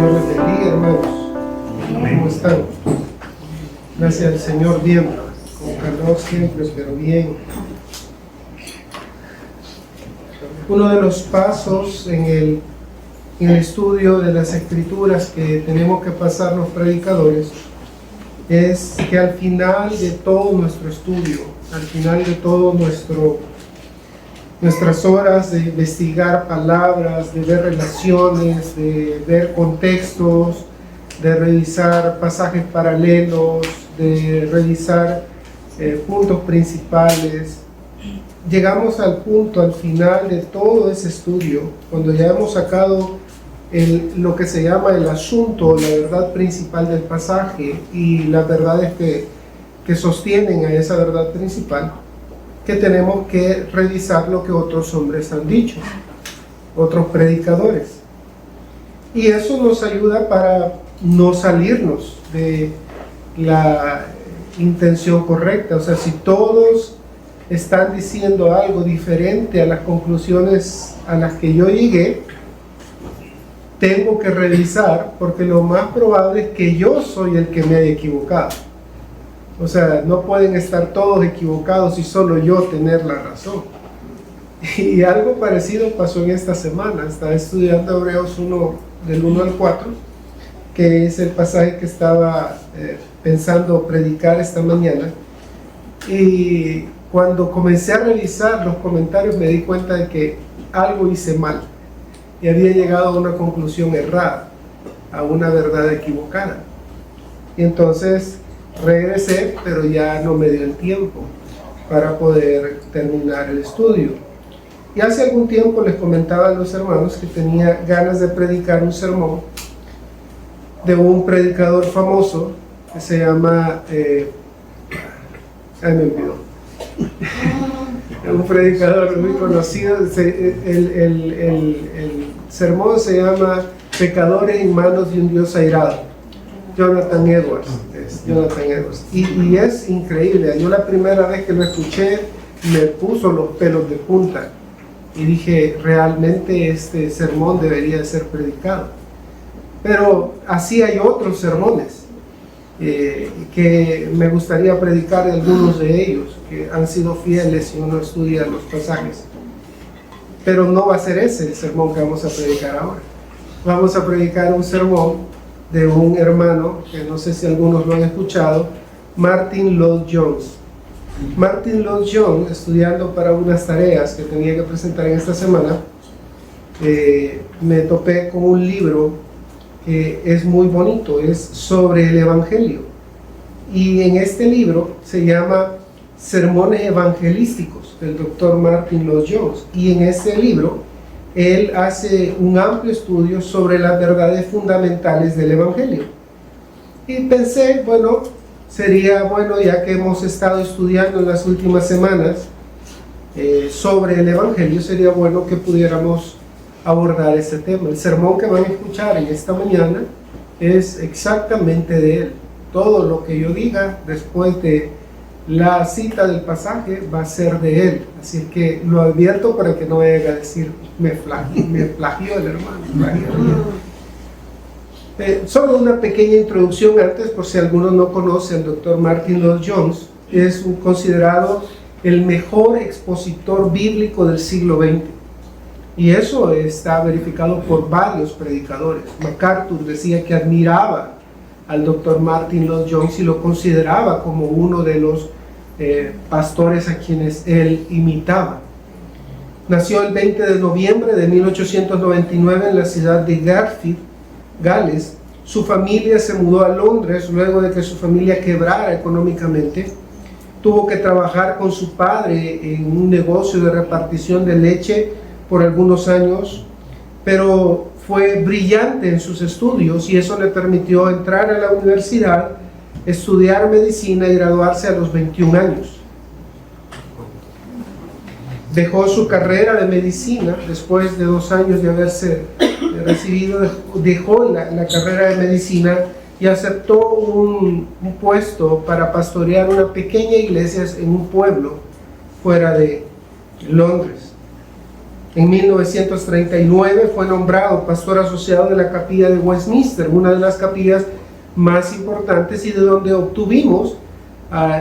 Señor les bendiga, hermanos. ¿Cómo están? Gracias al Señor, bien, con calor siempre, pero bien. Uno de los pasos en el estudio de las Escrituras que tenemos que pasar los predicadores es que al final de todo nuestro estudio, al final de todo nuestras horas de investigar palabras, de ver relaciones, de ver contextos, de revisar pasajes paralelos, de revisar puntos principales, llegamos al punto, al final de todo ese estudio, cuando ya hemos sacado lo que se llama el asunto, la verdad principal del pasaje y las verdades que sostienen a esa verdad principal, que tenemos que revisar lo que otros hombres han dicho, otros predicadores. Y eso nos ayuda para no salirnos de la intención correcta. O sea, si todos están diciendo algo diferente a las conclusiones a las que yo llegué, tengo que revisar, porque lo más probable es que yo soy el que me haya equivocado. O sea, no pueden estar todos equivocados y solo yo tener la razón. Y algo parecido pasó en esta semana. Estaba estudiando Hebreos 1, del 1 al 4, que es el pasaje que estaba pensando predicar esta mañana. Y cuando comencé a revisar los comentarios me di cuenta de que algo hice mal y había llegado a una conclusión errada, a una verdad equivocada. Y entonces regresé, pero ya no me dio el tiempo para poder terminar el estudio. Y hace algún tiempo les comentaba a los hermanos que tenía ganas de predicar un sermón de un predicador famoso que se llama me olvidó. Un predicador muy conocido. El sermón se llama Pecadores en manos de un Dios airado. Jonathan Edwards. Y es increíble. Yo la primera vez que lo escuché me puso los pelos de punta y dije, realmente este sermón debería de ser predicado. Pero así hay otros sermones que me gustaría predicar, algunos de ellos que han sido fieles si uno estudia los pasajes, pero no va a ser ese el sermón que vamos a predicar ahora. Vamos a predicar un sermón de un hermano que no sé si algunos lo han escuchado, Martyn Lloyd-Jones. Martyn Lloyd-Jones, estudiando para unas tareas que tenía que presentar en esta semana, me topé con un libro que es muy bonito, es sobre el Evangelio. Y en este libro se llama Sermones Evangelísticos, del Dr. Martyn Lloyd-Jones. Y en ese libro él hace un amplio estudio sobre las verdades fundamentales del Evangelio. Y pensé, bueno, sería bueno, ya que hemos estado estudiando en las últimas semanas sobre el Evangelio, sería bueno que pudiéramos abordar ese tema. El sermón que van a escuchar en esta mañana es exactamente de él. Todo lo que yo diga después de la cita del pasaje va a ser de él. Así que lo advierto para que no vaya a decir me plagió el hermano. Solo una pequeña introducción antes, por si alguno no conoce al Dr. Martyn Lloyd-Jones. Es considerado el mejor expositor bíblico del siglo XX. Y eso está verificado por varios predicadores. MacArthur decía que admiraba al Dr. Martyn Lloyd-Jones y lo consideraba como uno de los pastores a quienes él imitaba. Nació el 20 de noviembre de 1899 en la ciudad de Garfield, Gales. Su familia se mudó a Londres luego de que su familia quebrara económicamente. Tuvo que trabajar con su padre en un negocio de repartición de leche por algunos años, pero fue brillante en sus estudios y eso le permitió entrar a la universidad, estudiar medicina y graduarse a los 21 años. Dejó su carrera de medicina después de 2 años de haberse recibido, dejó la carrera de medicina y aceptó un puesto para pastorear una pequeña iglesia en un pueblo fuera de Londres. En 1939 fue nombrado pastor asociado de la capilla de Westminster, una de las capillas más importantes y de donde obtuvimos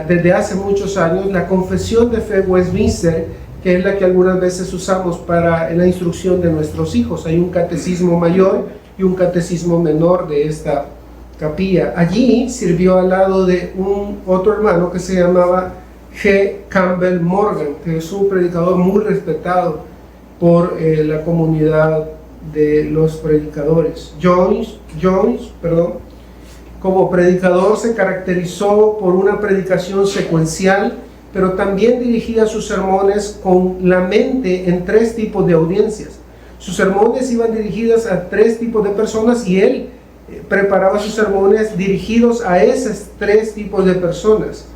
desde hace muchos años la confesión de fe Westminster, que es la que algunas veces usamos para la instrucción de nuestros hijos. Hay un catecismo mayor y un catecismo menor de esta capilla. Allí sirvió al lado de un otro hermano que se llamaba G. Campbell Morgan, que es un predicador muy respetado por la comunidad de los predicadores. Jones, como predicador se caracterizó por una predicación secuencial, pero también dirigía sus sermones con la mente en 3 tipos de audiencias. Sus sermones iban dirigidas a 3 tipos de personas y él preparaba sus sermones dirigidos a esos 3 tipos de personas.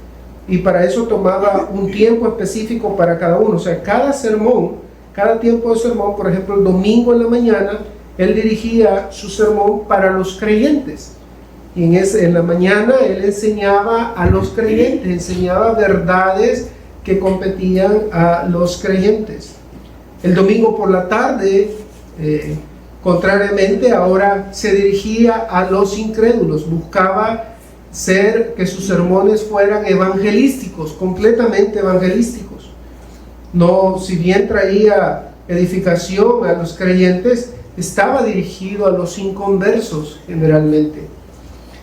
Y para eso tomaba un tiempo específico para cada uno. O sea, cada tiempo de sermón, por ejemplo, el domingo en la mañana, él dirigía su sermón para los creyentes. Y en la mañana él enseñaba a los creyentes, enseñaba verdades que competían a los creyentes. El domingo por la tarde, contrariamente, ahora se dirigía a los incrédulos, buscaba que sus sermones fueran evangelísticos, completamente evangelísticos. No, si bien traía edificación a los creyentes, estaba dirigido a los inconversos generalmente.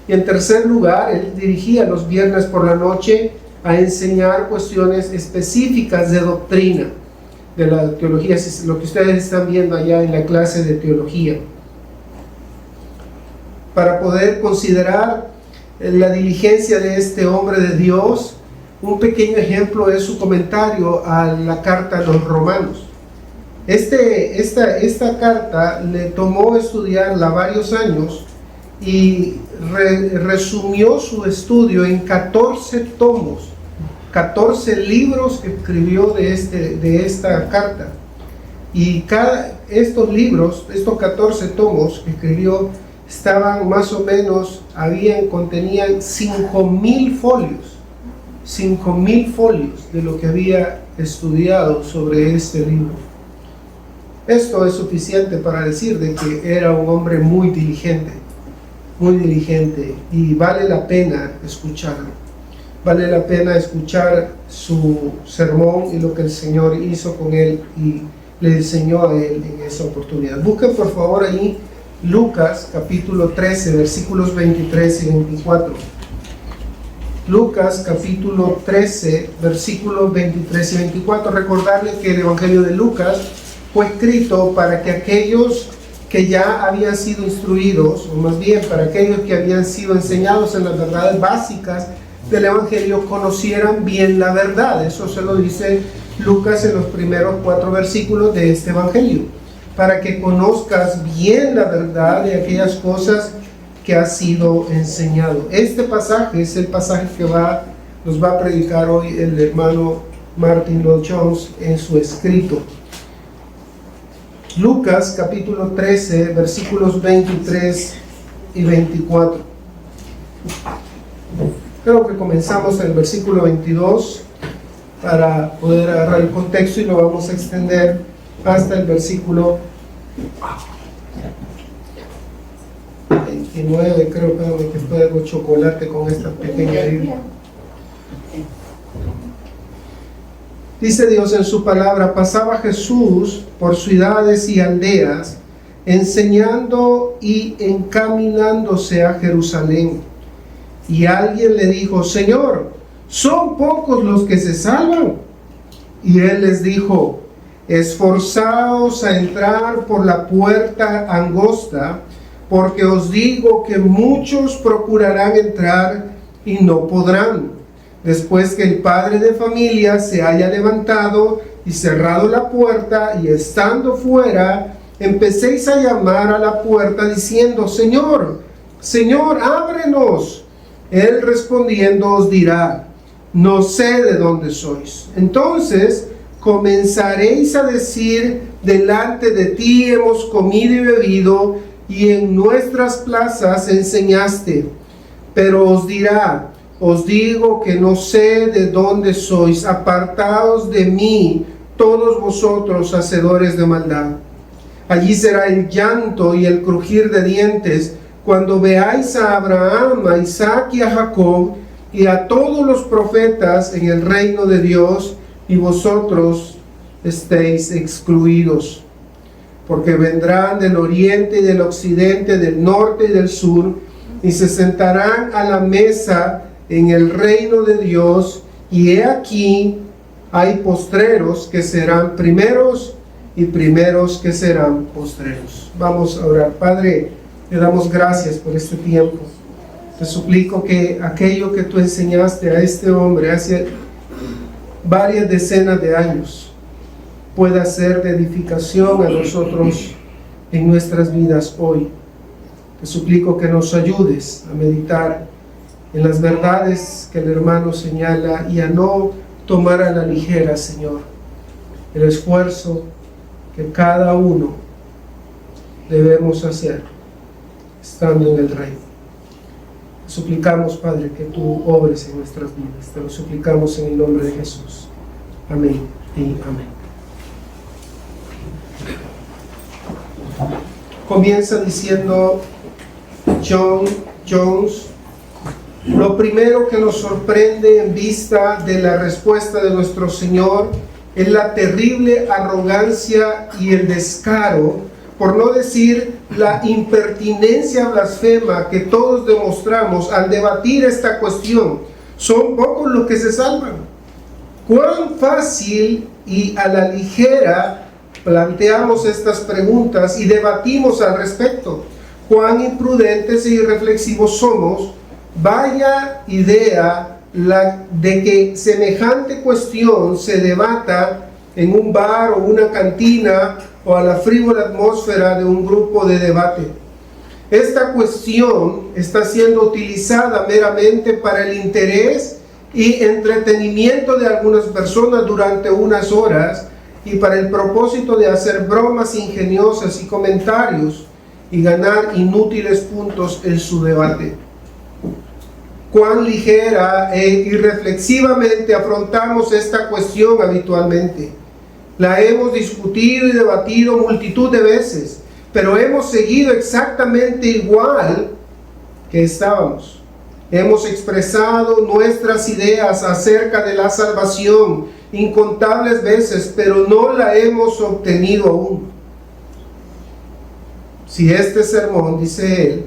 Y en tercer lugar, él dirigía los viernes por la noche a enseñar cuestiones específicas de doctrina, de la teología, lo que ustedes están viendo allá en la clase de teología. Para poder considerar la diligencia de este hombre de Dios, un pequeño ejemplo es su comentario a la carta a los romanos. Esta carta le tomó estudiarla varios años y resumió su estudio en 14 tomos, 14 libros que escribió de esta carta. Y estos libros, estos 14 tomos que escribió, estaban más o menos, contenían 5,000 folios. 5,000 folios de lo que había estudiado sobre este libro. Esto es suficiente para decir de que era un hombre muy diligente, y vale la pena escucharlo. Vale la pena escuchar su sermón y lo que el Señor hizo con él y le enseñó a él en esa oportunidad. Busquen por favor ahí Lucas capítulo 13, versículos 23 y 24. Lucas capítulo 13, versículos 23 y 24. Recordarles que el Evangelio de Lucas fue escrito para que aquellos que ya habían sido instruidos, o más bien para aquellos que habían sido enseñados en las verdades básicas del Evangelio, conocieran bien la verdad. Eso se lo dice Lucas en los primeros 4 versículos de este Evangelio. Para que conozcas bien la verdad de aquellas cosas que ha sido enseñado. Este pasaje es el pasaje que nos va a predicar hoy el hermano Martin Lloyd-Jones en su escrito. Lucas capítulo 13, versículos 23 y 24. Creo que comenzamos en el versículo 22 para poder agarrar el contexto y lo vamos a extender hasta el versículo 29. Creo que fue algo chocolate con esta pequeña Biblia. Dice Dios en su palabra: pasaba Jesús por ciudades y aldeas, enseñando y encaminándose a Jerusalén. Y alguien le dijo: Señor, ¿son pocos los que se salvan? Y él les dijo: esforzaos a entrar por la puerta angosta, porque os digo que muchos procurarán entrar y no podrán. Después que el padre de familia se haya levantado y cerrado la puerta, y estando fuera, empecéis a llamar a la puerta diciendo: Señor, Señor, ábrenos. Él respondiendo os dirá: no sé de dónde sois. Entonces comenzaréis a decir: delante de ti hemos comido y bebido, y en nuestras plazas enseñaste. Pero os dirá: os digo que no sé de dónde sois, apartaos de mí, todos vosotros hacedores de maldad. Allí será el llanto y el crujir de dientes cuando veáis a Abraham, a Isaac y a Jacob y a todos los profetas en el reino de Dios, y vosotros estéis excluidos. Porque vendrán del oriente y del occidente, del norte y del sur, y se sentarán a la mesa en el reino de Dios, y he aquí hay postreros que serán primeros y primeros que serán postreros. Vamos a orar. Padre, te damos gracias por este tiempo. Te suplico que aquello que tú enseñaste a este hombre hace varias decenas de años pueda ser de edificación a nosotros en nuestras vidas hoy. Te suplico que nos ayudes a meditar en las verdades que el hermano señala y a no tomar a la ligera, Señor, el esfuerzo que cada uno debemos hacer estando en el reino. Te suplicamos, Padre, que tú obres en nuestras vidas. Te lo suplicamos en el nombre de Jesús. Amén y amén. Comienza diciendo John Jones: lo primero que nos sorprende en vista de la respuesta de nuestro Señor es la terrible arrogancia y el descaro, por no decir la impertinencia blasfema que todos demostramos al debatir esta cuestión. Son pocos los que se salvan. Cuán fácil y a la ligera planteamos estas preguntas y debatimos al respecto. Cuán imprudentes e irreflexivos somos. Vaya idea la de que semejante cuestión se debata en un bar o una cantina o a la frívola atmósfera de un grupo de debate. Esta cuestión está siendo utilizada meramente para el interés y entretenimiento de algunas personas durante unas horas y para el propósito de hacer bromas ingeniosas y comentarios y ganar inútiles puntos en su debate. Cuán ligera e irreflexivamente afrontamos esta cuestión habitualmente. La hemos discutido y debatido multitud de veces, pero hemos seguido exactamente igual que estábamos. Hemos expresado nuestras ideas acerca de la salvación incontables veces, pero no la hemos obtenido aún. Si este sermón, dice él,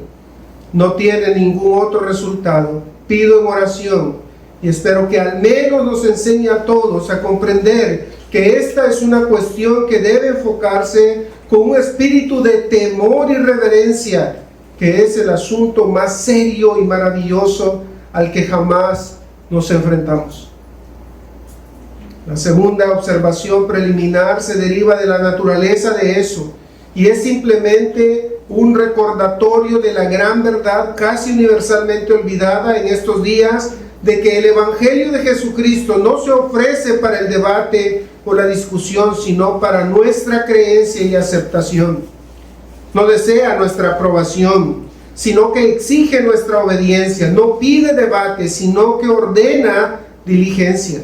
no tiene ningún otro resultado, pido en oración y espero que al menos nos enseñe a todos a comprender que esta es una cuestión que debe enfocarse con un espíritu de temor y reverencia, que es el asunto más serio y maravilloso al que jamás nos enfrentamos. La segunda observación preliminar se deriva de la naturaleza de eso y es simplemente un recordatorio de la gran verdad casi universalmente olvidada en estos días, de que el Evangelio de Jesucristo no se ofrece para el debate o la discusión, sino para nuestra creencia y aceptación. No desea nuestra aprobación, sino que exige nuestra obediencia. No pide debate, sino que ordena diligencia.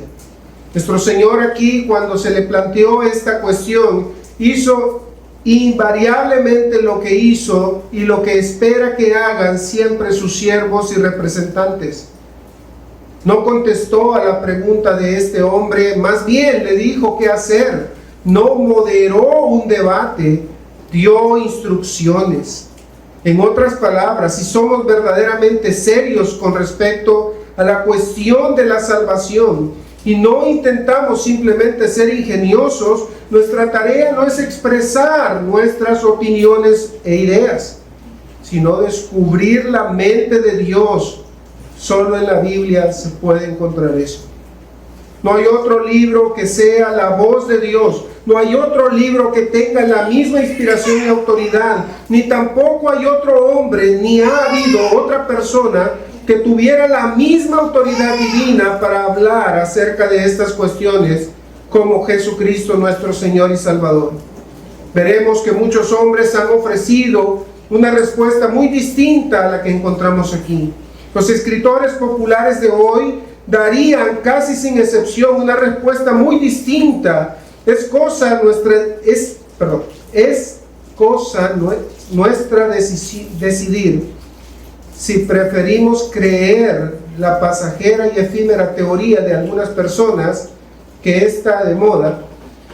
Nuestro Señor aquí, cuando se le planteó esta cuestión, hizo invariablemente lo que hizo y lo que espera que hagan siempre sus siervos y representantes. No contestó a la pregunta de este hombre, más bien le dijo qué hacer. No moderó un debate, dio instrucciones. En otras palabras, si somos verdaderamente serios con respecto a la cuestión de la salvación y no intentamos simplemente ser ingeniosos, nuestra tarea no es expresar nuestras opiniones e ideas, sino descubrir la mente de Dios. Solo en la Biblia se puede encontrar eso. No hay otro libro que sea la voz de Dios. No hay otro libro que tenga la misma inspiración y autoridad. Ni tampoco hay otro hombre, ni ha habido otra persona que tuviera la misma autoridad divina para hablar acerca de estas cuestiones como Jesucristo nuestro Señor y Salvador. Veremos que muchos hombres han ofrecido una respuesta muy distinta a la que encontramos aquí. Los escritores populares de hoy darían casi sin excepción una respuesta muy distinta Es cosa nuestra decidir si preferimos creer la pasajera y efímera teoría de algunas personas que está de moda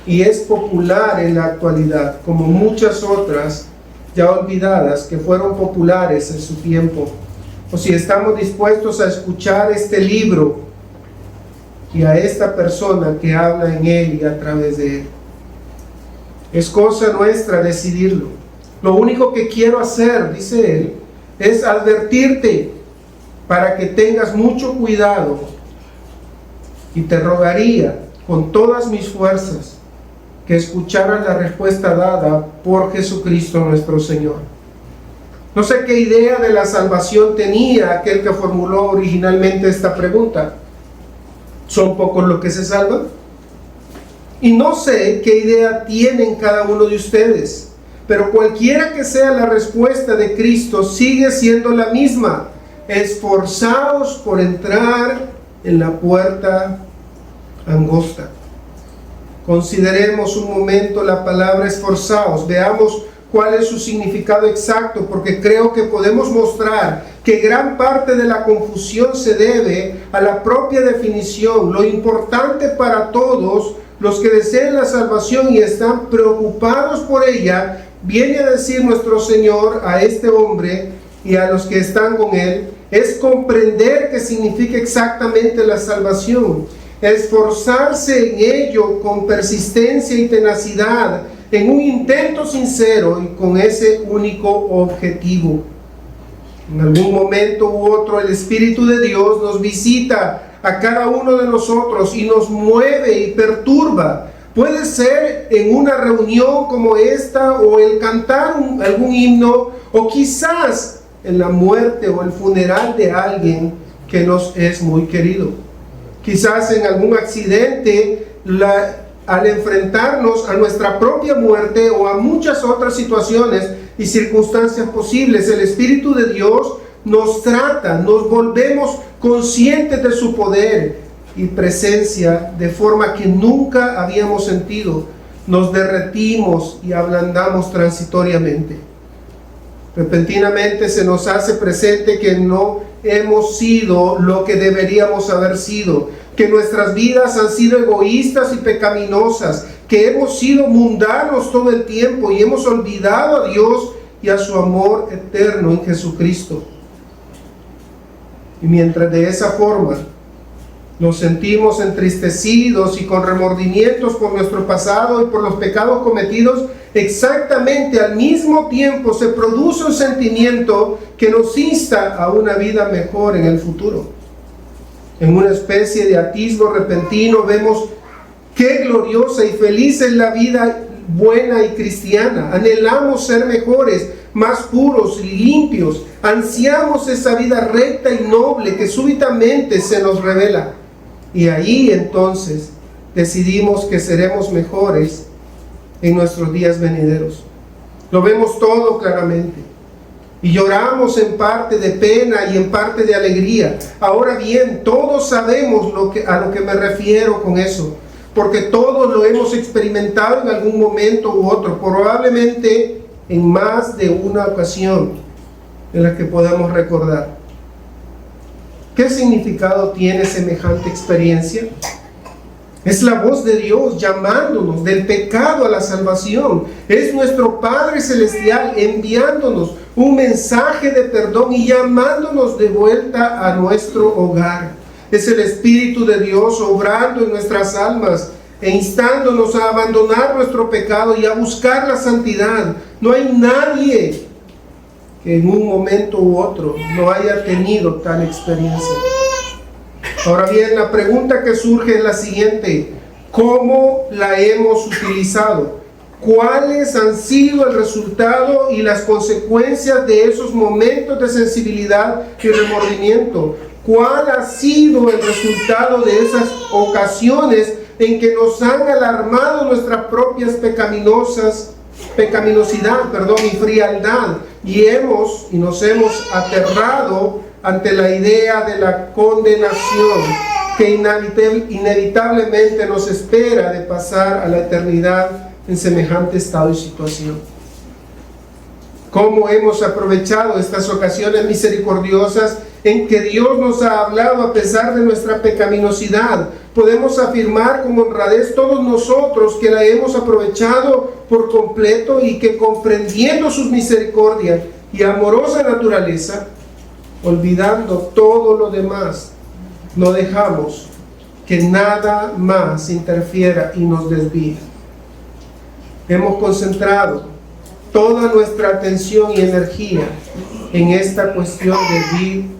y es popular en la actualidad, como muchas otras ya olvidadas que fueron populares en su tiempo, o si estamos dispuestos a escuchar este libro y a esta persona que habla en él y a través de él. Es cosa nuestra decidirlo. Lo único que quiero hacer, dice él, es advertirte para que tengas mucho cuidado, y te rogaría con todas mis fuerzas que escucharas la respuesta dada por Jesucristo nuestro Señor. No sé qué idea de la salvación tenía aquel que formuló originalmente esta pregunta. ¿Son pocos los que se salvan? Y no sé qué idea tienen cada uno de ustedes, pero cualquiera que sea la respuesta de Cristo, sigue siendo la misma: esforzaos por entrar en la puerta angosta. Consideremos un momento la palabra esforzaos, veamos cuál es su significado exacto, porque creo que podemos mostrar que gran parte de la confusión se debe a la propia definición. Lo importante para todos los que desean la salvación y están preocupados por ella, viene a decir nuestro Señor a este hombre y a los que están con él, es comprender qué significa exactamente la salvación, esforzarse en ello con persistencia y tenacidad, en un intento sincero y con ese único objetivo. En algún momento u otro el Espíritu de Dios nos visita a cada uno de nosotros y nos mueve y perturba. Puede ser en una reunión como esta, o el cantar algún himno, o quizás en la muerte o el funeral de alguien que nos es muy querido. Quizás en algún accidente, al enfrentarnos a nuestra propia muerte o a muchas otras situaciones y circunstancias posibles, el Espíritu de Dios nos trata, nos volvemos conscientes de su poder y presencia de forma que nunca habíamos sentido. Nos derretimos y ablandamos transitoriamente. Repentinamente se nos hace presente que no hemos sido lo que deberíamos haber sido, que nuestras vidas han sido egoístas y pecaminosas, que hemos sido mundanos todo el tiempo y hemos olvidado a Dios y a su amor eterno en Jesucristo. Y mientras de esa forma nos sentimos entristecidos y con remordimientos por nuestro pasado y por los pecados cometidos, exactamente al mismo tiempo se produce un sentimiento que nos insta a una vida mejor en el futuro. En una especie de atisbo repentino vemos qué gloriosa y feliz es la vida buena y cristiana. Anhelamos ser mejores, más puros y limpios. Ansiamos esa vida recta y noble que súbitamente se nos revela. Y ahí entonces decidimos que seremos mejores en nuestros días venideros. Lo vemos todo claramente. Y lloramos en parte de pena y en parte de alegría. Ahora bien, todos sabemos a lo que me refiero con eso, porque todos lo hemos experimentado en algún momento u otro, probablemente en más de una ocasión en la que podamos recordar. ¿Qué significado tiene semejante experiencia? Es la voz de Dios llamándonos del pecado a la salvación. Es nuestro Padre Celestial enviándonos un mensaje de perdón y llamándonos de vuelta a nuestro hogar. Es el Espíritu de Dios obrando en nuestras almas e instándonos a abandonar nuestro pecado y a buscar la santidad. No hay nadie que en un momento u otro no haya tenido tal experiencia. Ahora bien, la pregunta que surge es la siguiente: ¿cómo la hemos utilizado? ¿Cuáles han sido el resultado y las consecuencias de esos momentos de sensibilidad y remordimiento? ¿Cuál ha sido el resultado de esas ocasiones en que nos han alarmado nuestras propias pecaminosidad y frialdad, y nos hemos aterrado ante la idea de la condenación que inevitablemente nos espera de pasar a la eternidad en semejante estado y situación. ¿Cómo hemos aprovechado estas ocasiones misericordiosas en que Dios nos ha hablado a pesar de nuestra pecaminosidad? Podemos afirmar con honradez todos nosotros que la hemos aprovechado por completo y que, comprendiendo sus misericordias y amorosa naturaleza, olvidando todo lo demás, no dejamos que nada más interfiera y nos desvíe. Hemos concentrado toda nuestra atención y energía en esta cuestión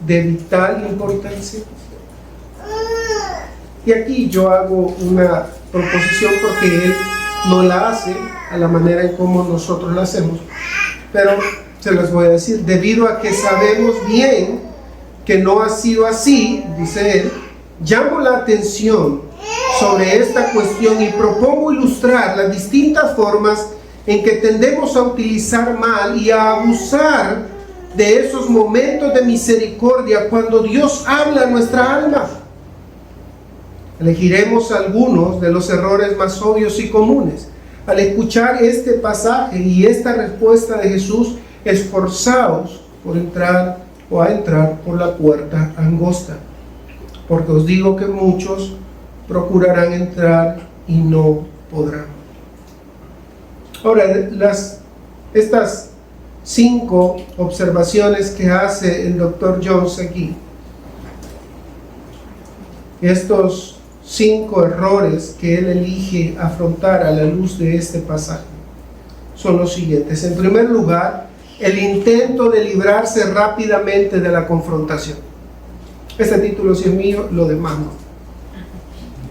de vital importancia. Y aquí yo hago una proposición porque él no la hace a la manera en como nosotros la hacemos, pero se las voy a decir, debido a que sabemos bien que no ha sido así, dice él, llamo la atención sobre esta cuestión y propongo ilustrar las distintas formas en que tendemos a utilizar mal y a abusar de esos momentos de misericordia cuando Dios habla a nuestra alma. Elegiremos algunos de los errores más obvios y comunes. Al escuchar este pasaje y esta respuesta de Jesús, esforzaos por entrar por la puerta angosta, porque os digo que muchos procurarán entrar y no podrán. Ahora, estas 5 observaciones que hace el Dr. Jones aquí, estos 5 errores que él elige afrontar a la luz de este pasaje, son los siguientes. En primer lugar, el intento de librarse rápidamente de la confrontación. Este título sí es mío, lo demás no.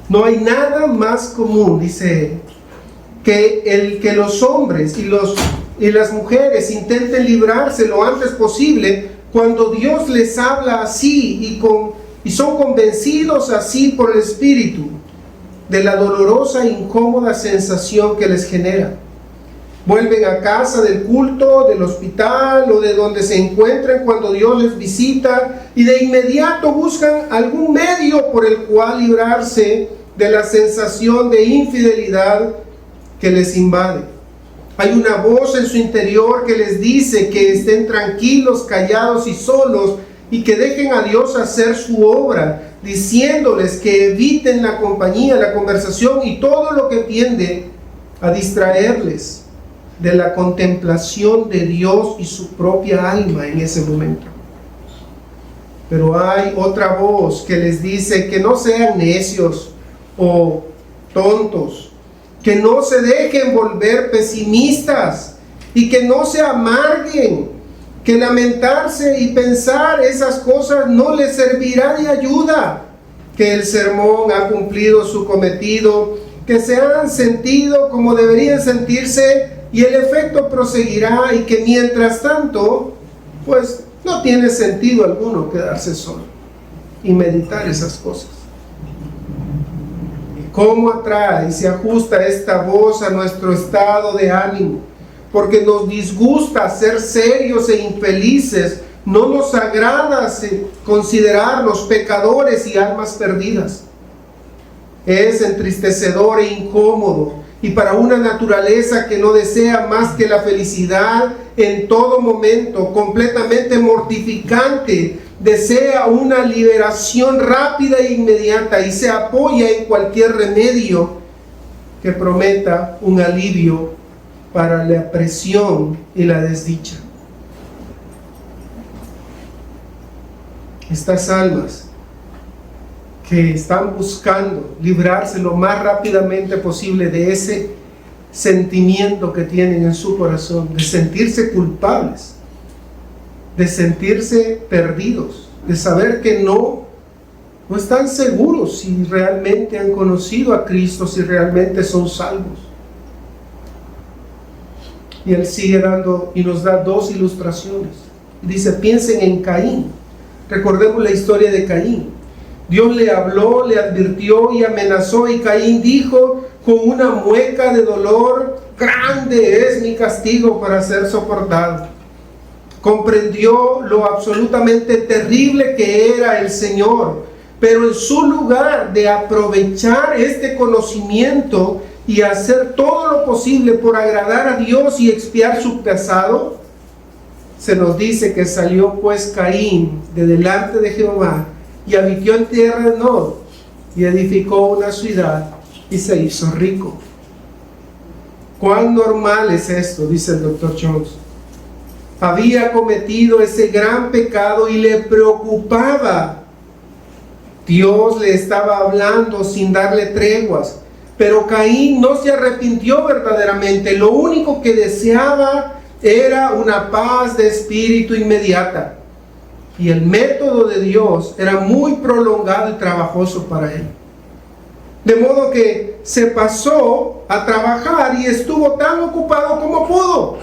No hay nada más común, dice él, que los hombres y las mujeres intenten librarse lo antes posible cuando Dios les habla así y son convencidos así por el Espíritu de la dolorosa e incómoda sensación que les genera. Vuelven a casa del culto, del hospital o de donde se encuentren cuando Dios les visita y de inmediato buscan algún medio por el cual librarse de la sensación de infidelidad que les invade. Hay una voz en su interior que les dice que estén tranquilos, callados y solos y que dejen a Dios hacer su obra, diciéndoles que eviten la compañía, la conversación y todo lo que tiende a distraerles de la contemplación de Dios y su propia alma en ese momento. Pero hay otra voz que les dice que no sean necios o tontos, que no se dejen volver pesimistas y que no se amarguen, que lamentarse y pensar esas cosas no les servirá de ayuda, que el sermón ha cumplido su cometido, que se han sentido como deberían sentirse y el efecto proseguirá y que mientras tanto, pues no tiene sentido alguno quedarse solo y meditar esas cosas. ¿Cómo atrae y se ajusta esta voz a nuestro estado de ánimo? Porque nos disgusta ser serios e infelices, no nos agrada considerarnos pecadores y almas perdidas. Es entristecedor e incómodo, y para una naturaleza que no desea más que la felicidad en todo momento, completamente mortificante, desea una liberación rápida e inmediata y se apoya en cualquier remedio que prometa un alivio para la presión y la desdicha. Estas almas que están buscando librarse lo más rápidamente posible de ese sentimiento que tienen en su corazón, de sentirse culpables, de sentirse perdidos, de saber que no están seguros si realmente han conocido a Cristo, si realmente son salvos. Y él sigue dando y nos da 2 ilustraciones. Dice, piensen en Caín. Recordemos la historia de Caín. Dios le habló, le advirtió y amenazó, y Caín dijo con una mueca de dolor, grande es mi castigo para ser soportado. Comprendió lo absolutamente terrible que era el Señor, Pero en su lugar de aprovechar este conocimiento y hacer todo lo posible por agradar a Dios y expiar su pasado, se nos dice que salió pues Caín de delante de Jehová y habitó en tierra de Nod y edificó una ciudad y se hizo rico. ¿Cuán normal es esto?, dice el Dr. Jones. Había cometido ese gran pecado y le preocupaba. Dios le estaba hablando sin darle treguas, pero Caín no se arrepintió verdaderamente. Lo único que deseaba era una paz de espíritu inmediata. Y el método de Dios era muy prolongado y trabajoso para él. De modo que se pasó a trabajar y estuvo tan ocupado como pudo.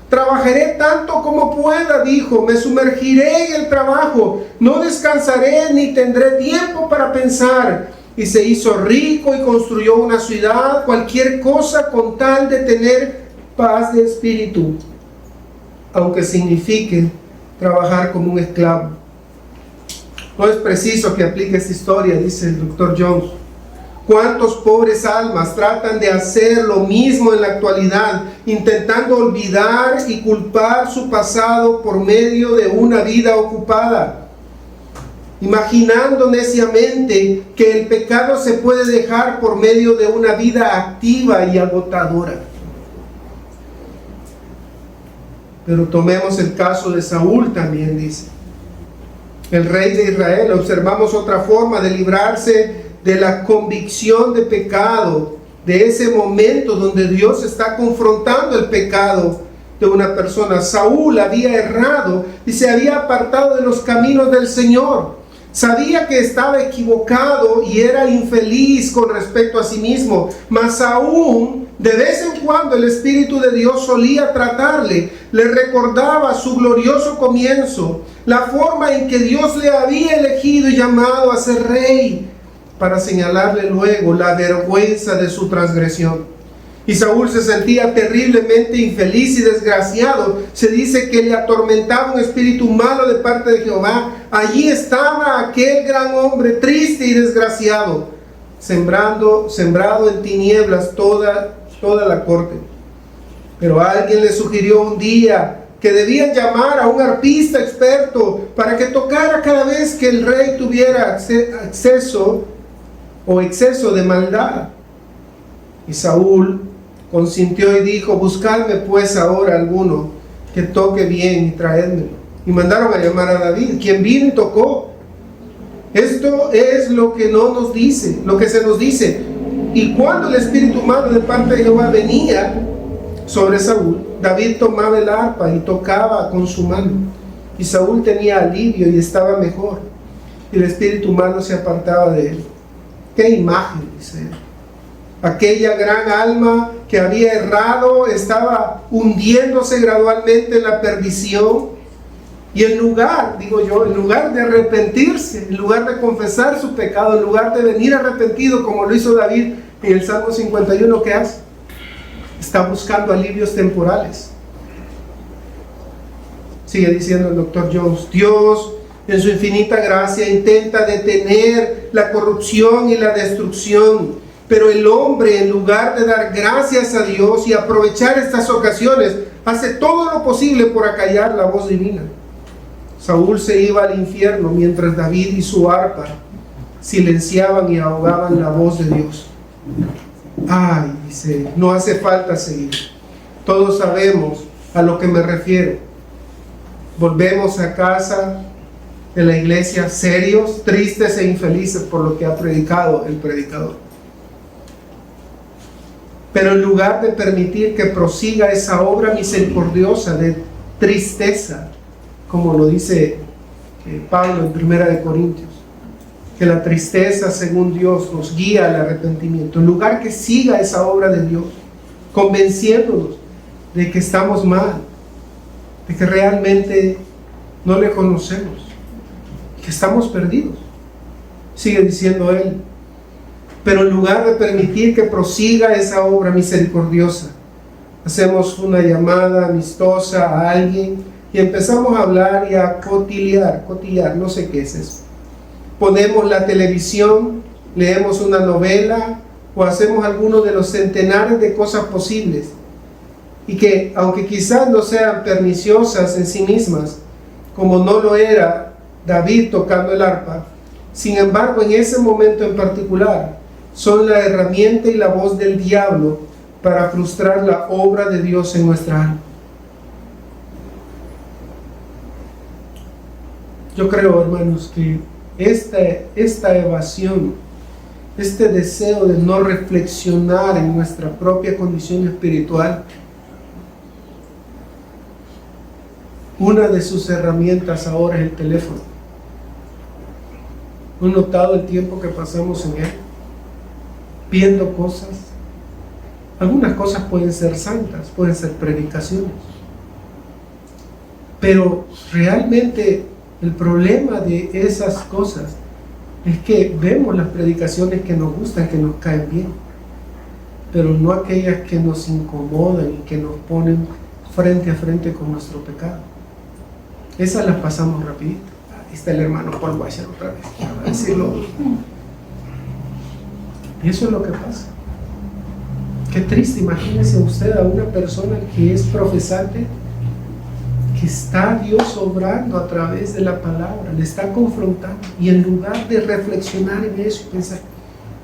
Trabajaré tanto como pueda, dijo, me sumergiré en el trabajo, no descansaré ni tendré tiempo para pensar. Y se hizo rico y construyó una ciudad, cualquier cosa con tal de tener paz de espíritu, aunque signifique trabajar como un esclavo. No es preciso que aplique esta historia, dice el Dr. Jones. ¿Cuántos pobres almas tratan de hacer lo mismo en la actualidad, intentando olvidar y culpar su pasado por medio de una vida ocupada? Imaginando neciamente que el pecado se puede dejar por medio de una vida activa y agotadora. Pero tomemos el caso de Saúl también, dice. El rey de Israel, observamos otra forma de librarse de la convicción de pecado, de ese momento donde Dios está confrontando el pecado de una persona. Saúl había errado y se había apartado de los caminos del Señor. Sabía que estaba equivocado y era infeliz con respecto a sí mismo, mas aún de vez en cuando el Espíritu de Dios solía tratarle, le recordaba su glorioso comienzo, la forma en que Dios le había elegido y llamado a ser rey, para señalarle luego la vergüenza de su transgresión. Y Saúl se sentía terriblemente infeliz y desgraciado. Se dice que le atormentaba un espíritu malo de parte de Jehová. Allí estaba aquel gran hombre triste y desgraciado, sembrado en tinieblas toda la corte. Pero alguien le sugirió un día que debían llamar a un arpista experto para que tocara cada vez que el rey tuviera exceso de maldad. Y Saúl consintió y dijo: buscadme pues ahora alguno que toque bien y traédmelo. Y mandaron a llamar a David, quien vino y tocó. Esto es lo que no nos dice, lo que se nos dice. Y cuando el espíritu malo de parte de Jehová venía sobre Saúl, David tomaba el arpa y tocaba con su mano. Y Saúl tenía alivio y estaba mejor. Y el espíritu malo se apartaba de él. ¡Qué imagen!, dice él. Aquella gran alma que había errado estaba hundiéndose gradualmente en la perdición. Y en lugar de arrepentirse, en lugar de confesar su pecado, en lugar de venir arrepentido como lo hizo David en el Salmo 51, ¿qué hace? Está buscando alivios temporales. Sigue diciendo el Dr. Jones: Dios, en su infinita gracia, intenta detener la corrupción y la destrucción, pero el hombre, en lugar de dar gracias a Dios y aprovechar estas ocasiones, hace todo lo posible por acallar la voz divina. Saúl se iba al infierno mientras David y su arpa silenciaban y ahogaban la voz de Dios. Ay, dice, no hace falta seguir. Todos sabemos a lo que me refiero. Volvemos a casa de la iglesia serios, tristes e infelices por lo que ha predicado el predicador. Pero en lugar de permitir que prosiga esa obra misericordiosa de tristeza, como lo dice Pablo en 1 Corintios, que la tristeza según Dios nos guía al arrepentimiento, en lugar que siga esa obra de Dios, convenciéndonos de que estamos mal, de que realmente no le conocemos, que estamos perdidos. Sigue diciendo él: pero en lugar de permitir que prosiga esa obra misericordiosa, hacemos una llamada amistosa a alguien y empezamos a hablar y a cotillar, no sé qué es eso. ponemos la televisión, leemos una novela o hacemos alguno de los centenares de cosas posibles y que, aunque quizás no sean perniciosas en sí mismas, como no lo era David tocando el arpa, sin embargo en ese momento en particular son la herramienta y la voz del diablo para frustrar la obra de Dios en nuestra alma. Yo creo, hermanos, que esta evasión, este deseo de no reflexionar en nuestra propia condición espiritual, una de sus herramientas ahora es el teléfono. ¿Han notado el tiempo que pasamos en él? Viendo cosas. Algunas cosas pueden ser santas, pueden ser predicaciones. Pero realmente el problema de esas cosas es que vemos las predicaciones que nos gustan, que nos caen bien, pero no aquellas que nos incomodan y que nos ponen frente a frente con nuestro pecado. Esas las pasamos rapidito. Ahí está el hermano Paul Washer otra vez, a decirlo. Y eso es lo que pasa. Qué triste, imagínese usted a una persona que es profesante, que está Dios obrando a través de la palabra, le está confrontando, y en lugar de reflexionar en eso y pensar,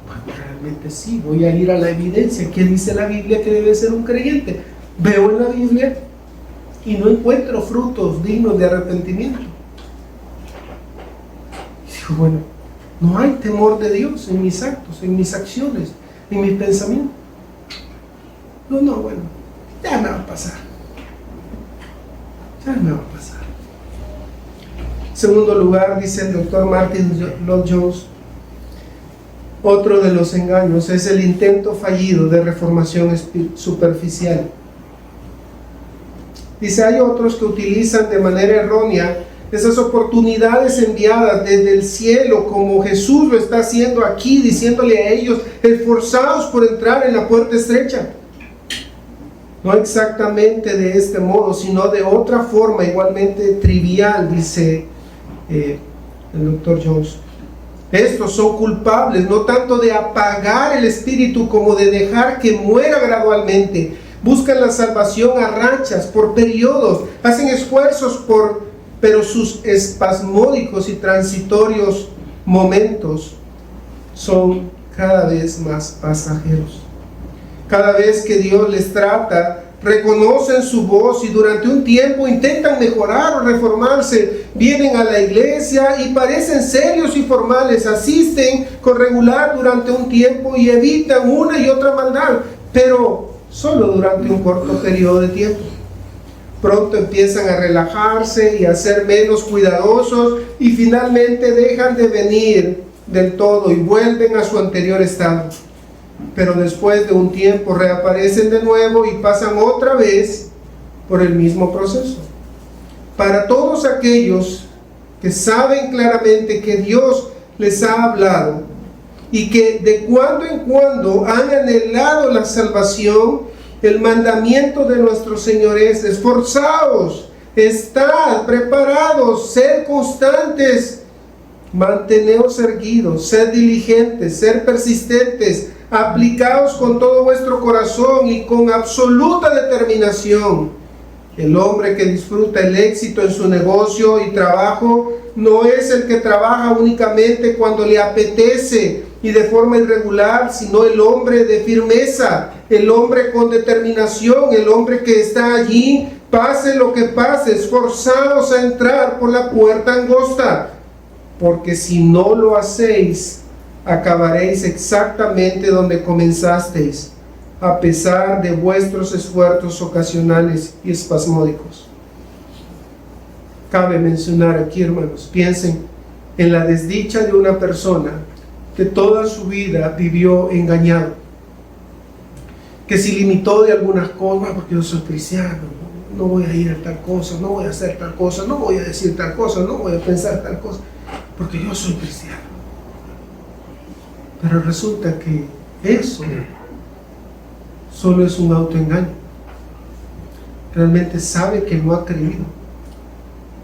bueno, realmente sí, voy a ir a la evidencia, ¿qué dice la Biblia que debe ser un creyente? Veo en la Biblia y no encuentro frutos dignos de arrepentimiento. Y digo, bueno, no hay temor de Dios en mis actos, en mis acciones, en mis pensamientos. No, bueno, ya me va a pasar. Ya me va a pasar. En segundo lugar, dice el doctor Martin Lloyd-Jones, otro de los engaños es el intento fallido de reformación superficial. Dice, hay otros que utilizan de manera errónea esas oportunidades enviadas desde el cielo, como Jesús lo está haciendo aquí, diciéndole a ellos, esforzados por entrar en la puerta estrecha. No exactamente de este modo, sino de otra forma igualmente trivial, dice el doctor Jones. Estos son culpables no tanto de apagar el espíritu como de dejar que muera gradualmente. Buscan la salvación a rachas, por periodos, hacen esfuerzos pero sus espasmódicos y transitorios momentos son cada vez más pasajeros. Cada vez que Dios les trata, reconocen su voz y durante un tiempo intentan mejorar o reformarse. Vienen a la iglesia y parecen serios y formales, asisten con regular durante un tiempo y evitan una y otra maldad, pero solo durante un corto periodo de tiempo. Pronto empiezan a relajarse y a ser menos cuidadosos y finalmente dejan de venir del todo y vuelven a su anterior estado. Pero después de un tiempo reaparecen de nuevo y pasan otra vez por el mismo proceso. Para todos aquellos que saben claramente que Dios les ha hablado y que de cuando en cuando han anhelado la salvación, el mandamiento de nuestro Señor es: esforzaos, estad preparados, sed constantes, manteneos erguidos, sed diligentes, sed persistentes, aplicaos con todo vuestro corazón y con absoluta determinación. El hombre que disfruta el éxito en su negocio y trabajo no es el que trabaja únicamente cuando le apetece y de forma irregular, sino el hombre de firmeza, el hombre con determinación, el hombre que está allí, pase lo que pase, esforzados a entrar por la puerta angosta, porque si no lo hacéis, acabaréis exactamente donde comenzasteis, a pesar de vuestros esfuerzos ocasionales y espasmódicos. Cabe mencionar aquí, hermanos, piensen en la desdicha de una persona que toda su vida vivió engañado, que se limitó de algunas cosas, porque yo soy cristiano, no voy a ir a tal cosa, no voy a hacer tal cosa, no voy a decir tal cosa, no voy a pensar tal cosa, porque yo soy cristiano. Pero resulta que eso solo es un autoengaño. Realmente sabe que no ha creído,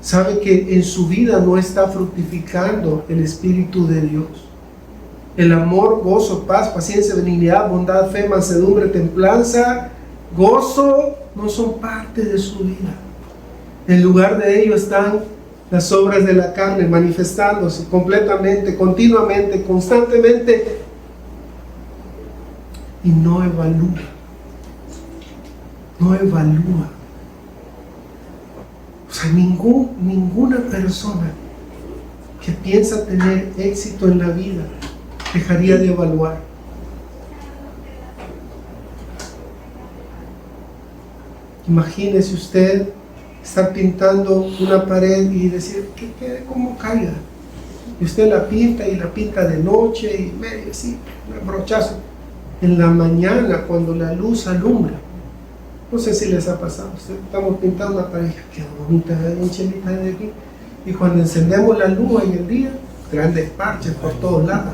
sabe que en su vida no está fructificando el Espíritu de Dios. El amor, gozo, paz, paciencia, benignidad, bondad, fe, mansedumbre, templanza, gozo, no son parte de su vida. En lugar de ello están las obras de la carne manifestándose completamente, continuamente, constantemente, y no evalúa. No evalúa. O sea, ninguna persona que piensa tener éxito en la vida dejaría de evaluar. Imagínese usted estar pintando una pared y decir que quede como caiga. Y usted la pinta y la pinta de noche y medio así, un brochazo. En la mañana, cuando la luz alumbra, no sé si les ha pasado, estamos pintando una pared, qué bonita, bien chelita de aquí. Y cuando encendemos la luz en el día, grandes parches por todos lados.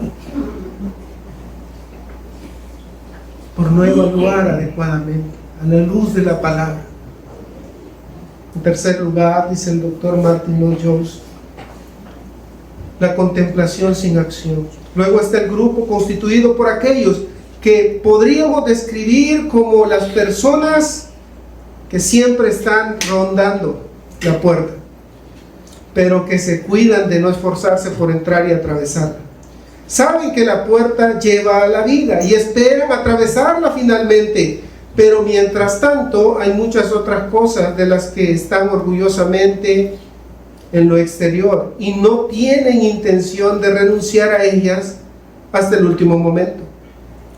Por no evaluar adecuadamente, a la luz de la palabra. En tercer lugar, dice el doctor Martin Lloyd-Jones, la contemplación sin acción. Luego está el grupo constituido por aquellos que podríamos describir como las personas que siempre están rondando la puerta, pero que se cuidan de no esforzarse por entrar y atravesarla. Saben que la puerta lleva a la vida y esperan atravesarla finalmente, pero mientras tanto hay muchas otras cosas de las que están orgullosamente en lo exterior y no tienen intención de renunciar a ellas hasta el último momento.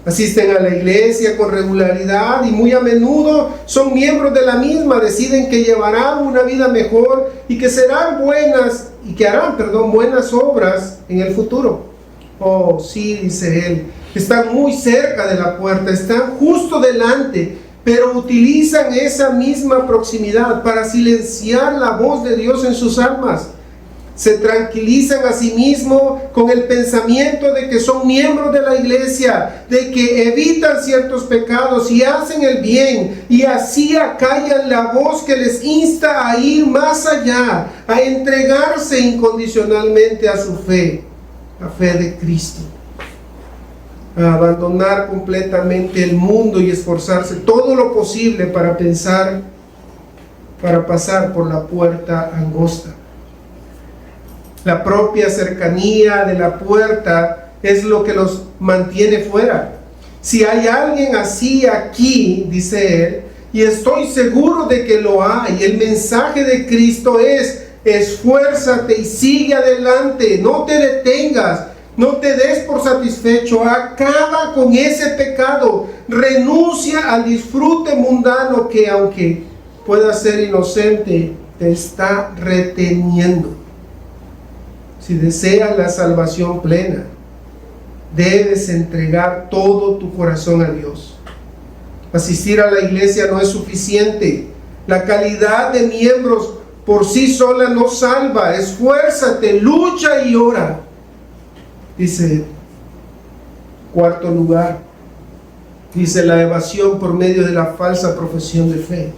Asisten a la iglesia con regularidad y muy a menudo son miembros de la misma, deciden que llevarán una vida mejor y que serán buenas y que harán, buenas obras en el futuro. Oh, sí, dice él, están muy cerca de la puerta, están justo delante, pero utilizan esa misma proximidad para silenciar la voz de Dios en sus almas. Se tranquilizan a sí mismos con el pensamiento de que son miembros de la iglesia, de que evitan ciertos pecados y hacen el bien, y así acallan la voz que les insta a ir más allá, a entregarse incondicionalmente a su fe, la fe de Cristo, a abandonar completamente el mundo y esforzarse todo lo posible para pasar por la puerta angosta. La propia cercanía de la puerta es lo que los mantiene fuera. Si hay alguien así aquí, dice él, y estoy seguro de que lo hay, el mensaje de Cristo es: esfuérzate y sigue adelante, no te detengas, no te des por satisfecho, acaba con ese pecado, renuncia al disfrute mundano que, aunque pueda ser inocente, te está reteniendo. Si deseas la salvación plena, debes entregar todo tu corazón a Dios. Asistir a la iglesia no es suficiente. La calidad de miembros por sí sola no salva. Esfuérzate, lucha y ora. Dice, cuarto lugar, dice la evasión por medio de la falsa profesión de fe.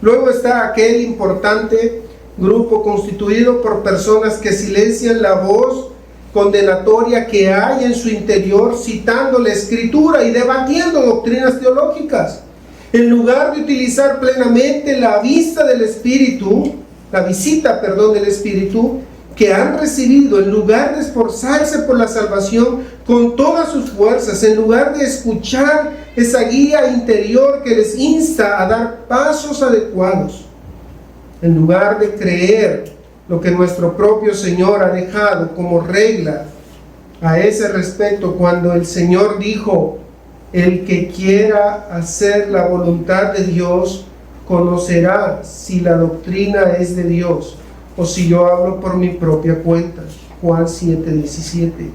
Luego está aquel importante grupo constituido por personas que silencian la voz condenatoria que hay en su interior, citando la Escritura y debatiendo doctrinas teológicas. En lugar de utilizar plenamente la visita del Espíritu que han recibido, en lugar de esforzarse por la salvación con todas sus fuerzas, en lugar de escuchar esa guía interior que les insta a dar pasos adecuados, en lugar de creer lo que nuestro propio Señor ha dejado como regla a ese respecto, cuando el Señor dijo: el que quiera hacer la voluntad de Dios conocerá si la doctrina es de Dios o si yo hablo por mi propia cuenta. Juan 7:17.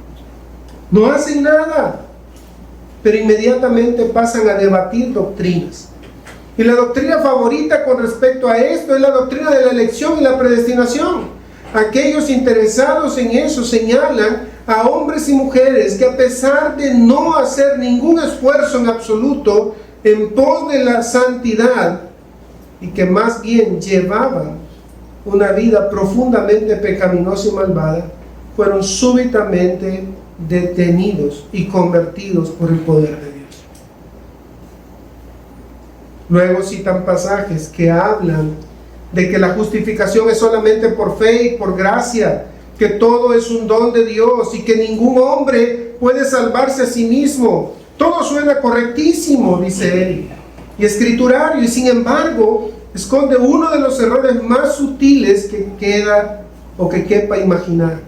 No hacen nada, pero inmediatamente pasan a debatir doctrinas. Y la doctrina favorita con respecto a esto es la doctrina de la elección y la predestinación. Aquellos interesados en eso señalan a hombres y mujeres que, a pesar de no hacer ningún esfuerzo en absoluto en pos de la santidad, y que más bien llevaban una vida profundamente pecaminosa y malvada, fueron súbitamente detenidos y convertidos por el poder de Dios. Luego citan pasajes que hablan de que la justificación es solamente por fe y por gracia, que todo es un don de Dios y que ningún hombre puede salvarse a sí mismo. Todo suena correctísimo, dice él, y escriturario, y sin embargo esconde uno de los errores más sutiles que queda o que quepa imaginar.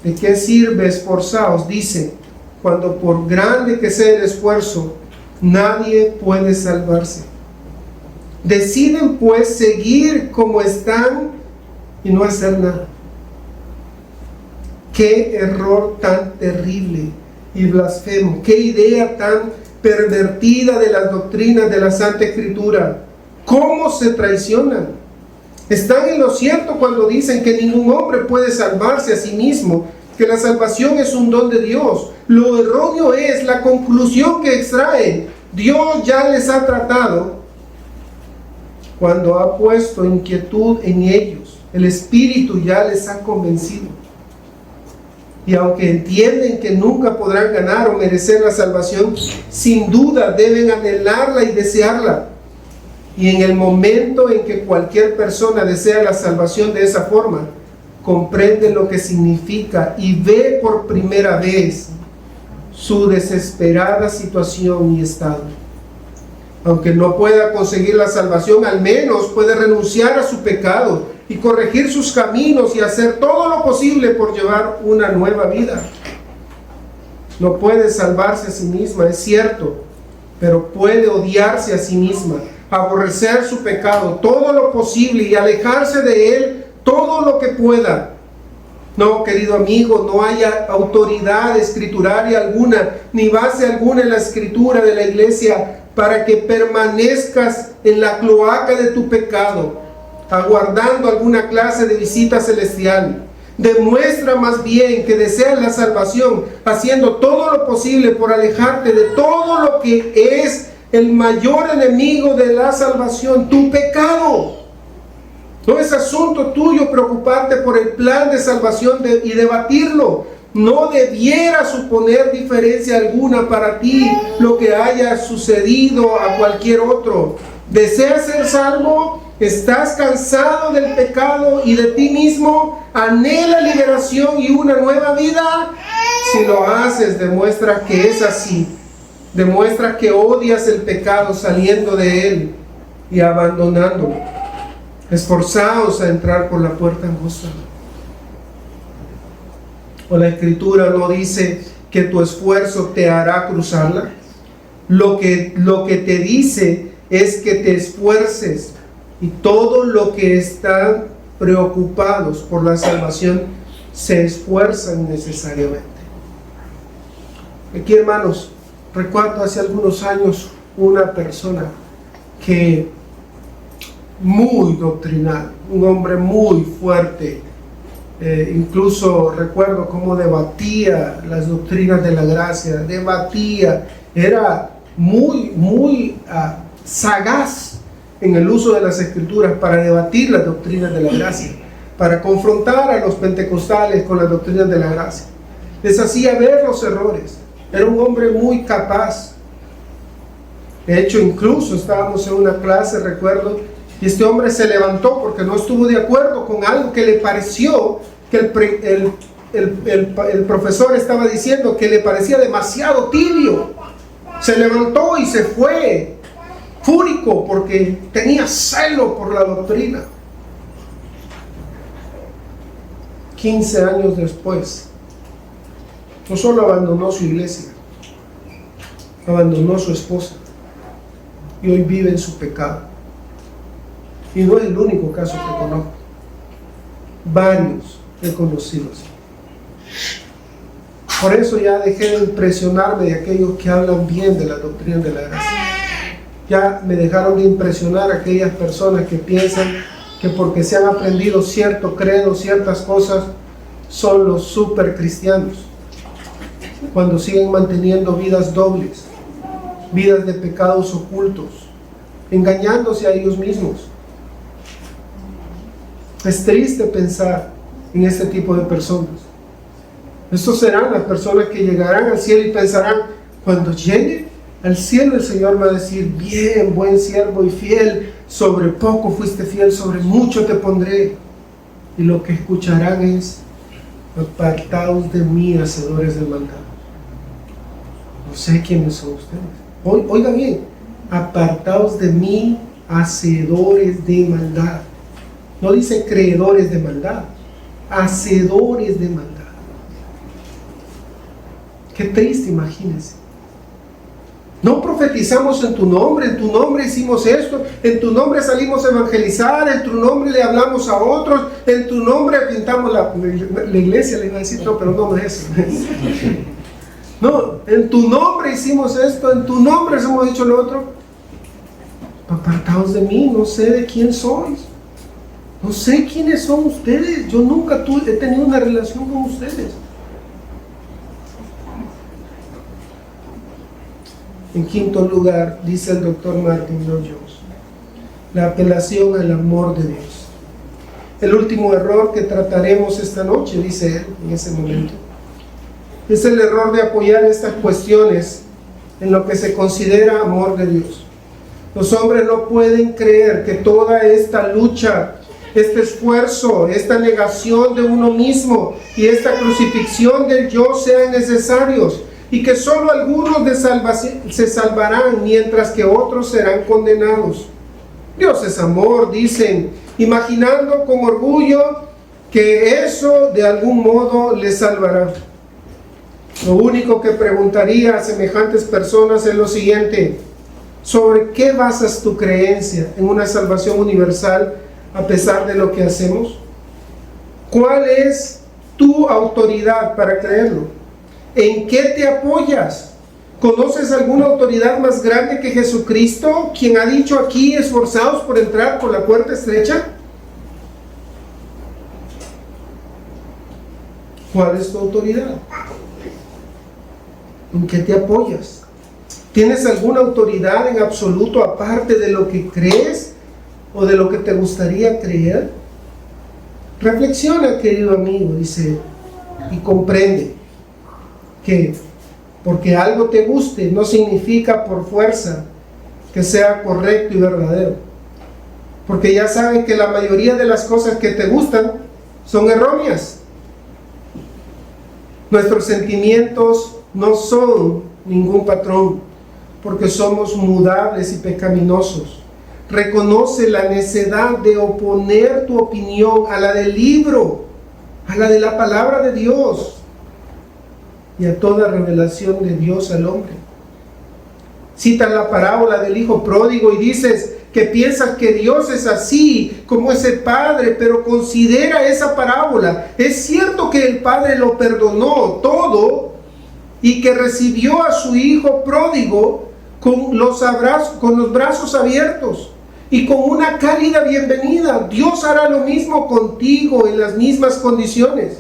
¿De qué sirve esforzaos? Dice, cuando por grande que sea el esfuerzo, nadie puede salvarse. Deciden pues seguir como están y no hacer nada. Qué error tan terrible y blasfemo, qué idea tan pervertida de las doctrinas de la Santa Escritura. ¿Cómo se traicionan? Están en lo cierto cuando dicen que ningún hombre puede salvarse a sí mismo, que la salvación es un don de Dios. Lo erróneo es la conclusión que extraen. Dios ya les ha tratado cuando ha puesto inquietud en ellos. El Espíritu ya les ha convencido. Y aunque entienden que nunca podrán ganar o merecer la salvación, sin duda deben anhelarla y desearla. Y en el momento en que cualquier persona desea la salvación de esa forma, comprende lo que significa y ve por primera vez su desesperada situación y estado. Aunque no pueda conseguir la salvación, al menos puede renunciar a su pecado y corregir sus caminos y hacer todo lo posible por llevar una nueva vida. No puede salvarse a sí misma, es cierto, pero puede odiarse a sí misma, aborrecer su pecado, todo lo posible y alejarse de él todo lo que pueda. No, querido amigo, no haya autoridad escrituraria alguna, ni base alguna en la escritura de la iglesia para que permanezcas en la cloaca de tu pecado, aguardando alguna clase de visita celestial. Demuestra más bien que deseas la salvación, haciendo todo lo posible por alejarte de todo lo que es el mayor enemigo de la salvación, tu pecado. No es asunto tuyo preocuparte por el plan de salvación y debatirlo. No debiera suponer diferencia alguna para ti lo que haya sucedido a cualquier otro. ¿Deseas ser salvo? ¿Estás cansado del pecado y de ti mismo? ¿Anhela liberación y una nueva vida? Si lo haces, demuestra que es así. Demuestra que odias el pecado saliendo de él y abandonándolo. Esforzaos a entrar por la puerta angosta. ¿O la Escritura no dice que tu esfuerzo te hará cruzarla? Lo que te dice es que te esfuerces, y todo lo que están preocupados por la salvación se esfuerzan necesariamente. Aquí, hermanos, recuerdo hace algunos años una persona que muy doctrinal, un hombre muy fuerte, incluso recuerdo cómo debatía las doctrinas de la gracia, era muy sagaz en el uso de las escrituras para debatir las doctrinas de la gracia, para confrontar a los pentecostales con las doctrinas de la gracia. Les hacía ver los errores. Era un hombre muy capaz. De hecho, incluso estábamos en una clase, recuerdo, y este hombre se levantó porque no estuvo de acuerdo con algo que le pareció que el profesor estaba diciendo, que le parecía demasiado tibio. Se levantó y se fue, fúrico, porque tenía celo por la doctrina. 15 años después, no solo abandonó su iglesia, abandonó su esposa y hoy vive en su pecado. Y no es el único caso que conozco. Varios he conocido así. Por eso ya dejé de impresionarme de aquellos que hablan bien de la doctrina de la gracia. Ya me dejaron de impresionar aquellas personas que piensan que porque se han aprendido cierto credo, ciertas cosas, son los super cristianos, cuando siguen manteniendo vidas dobles, vidas de pecados ocultos, engañándose a ellos mismos. Es triste pensar en este tipo de personas. Estos serán las personas que llegarán al cielo y pensarán, cuando llegue al cielo el Señor va a decir, bien, buen siervo y fiel, sobre poco fuiste fiel, sobre mucho te pondré. Y lo que escucharán es, apartaos de mí, hacedores de maldad. No sé quiénes son ustedes. Oiga bien, apartaos de mí, hacedores de maldad. No dice creedores de maldad, hacedores de maldad. Qué triste, imagínense. No profetizamos en tu nombre hicimos esto, en tu nombre salimos a evangelizar, en tu nombre le hablamos a otros, en tu nombre pintamos la iglesia, le iba a decir, no, pero no es eso. No, en tu nombre hicimos esto, en tu nombre hemos hecho lo otro. Apartaos de mí, no sé de quién sois. No sé quiénes son ustedes. Yo nunca he tenido una relación con ustedes. En quinto lugar, dice el doctor Martin Lloyd-Jones, la apelación al amor de Dios. El último error que trataremos esta noche, dice él en ese momento, es el error de apoyar estas cuestiones en lo que se considera amor de Dios. Los hombres no pueden creer que toda esta lucha, este esfuerzo, esta negación de uno mismo y esta crucifixión del yo sean necesarios y que solo algunos se salvarán mientras que otros serán condenados. Dios es amor, dicen, imaginando con orgullo que eso de algún modo les salvará. Lo único que preguntaría a semejantes personas es lo siguiente: ¿sobre qué basas tu creencia en una salvación universal a pesar de lo que hacemos? ¿Cuál es tu autoridad para creerlo? ¿En qué te apoyas? ¿Conoces alguna autoridad más grande que Jesucristo, quien ha dicho aquí, esforzaos por entrar por la puerta estrecha? ¿Cuál es tu autoridad? ¿En qué te apoyas? ¿Tienes alguna autoridad en absoluto aparte de lo que crees o de lo que te gustaría creer? Reflexiona, querido amigo, dice, y comprende que porque algo te guste no significa por fuerza que sea correcto y verdadero. Porque ya saben que la mayoría de las cosas que te gustan son erróneas. Nuestros sentimientos no son ningún patrón, porque somos mudables y pecaminosos. Reconoce la necedad de oponer tu opinión a la del libro, a la de la palabra de Dios y a toda revelación de Dios al hombre. Citas la parábola del hijo pródigo y dices que piensas que Dios es así como es el padre, pero considera esa parábola. Es cierto que el padre lo perdonó todo y que recibió a su hijo pródigo con los brazos abiertos y con una cálida bienvenida. Dios hará lo mismo contigo en las mismas condiciones.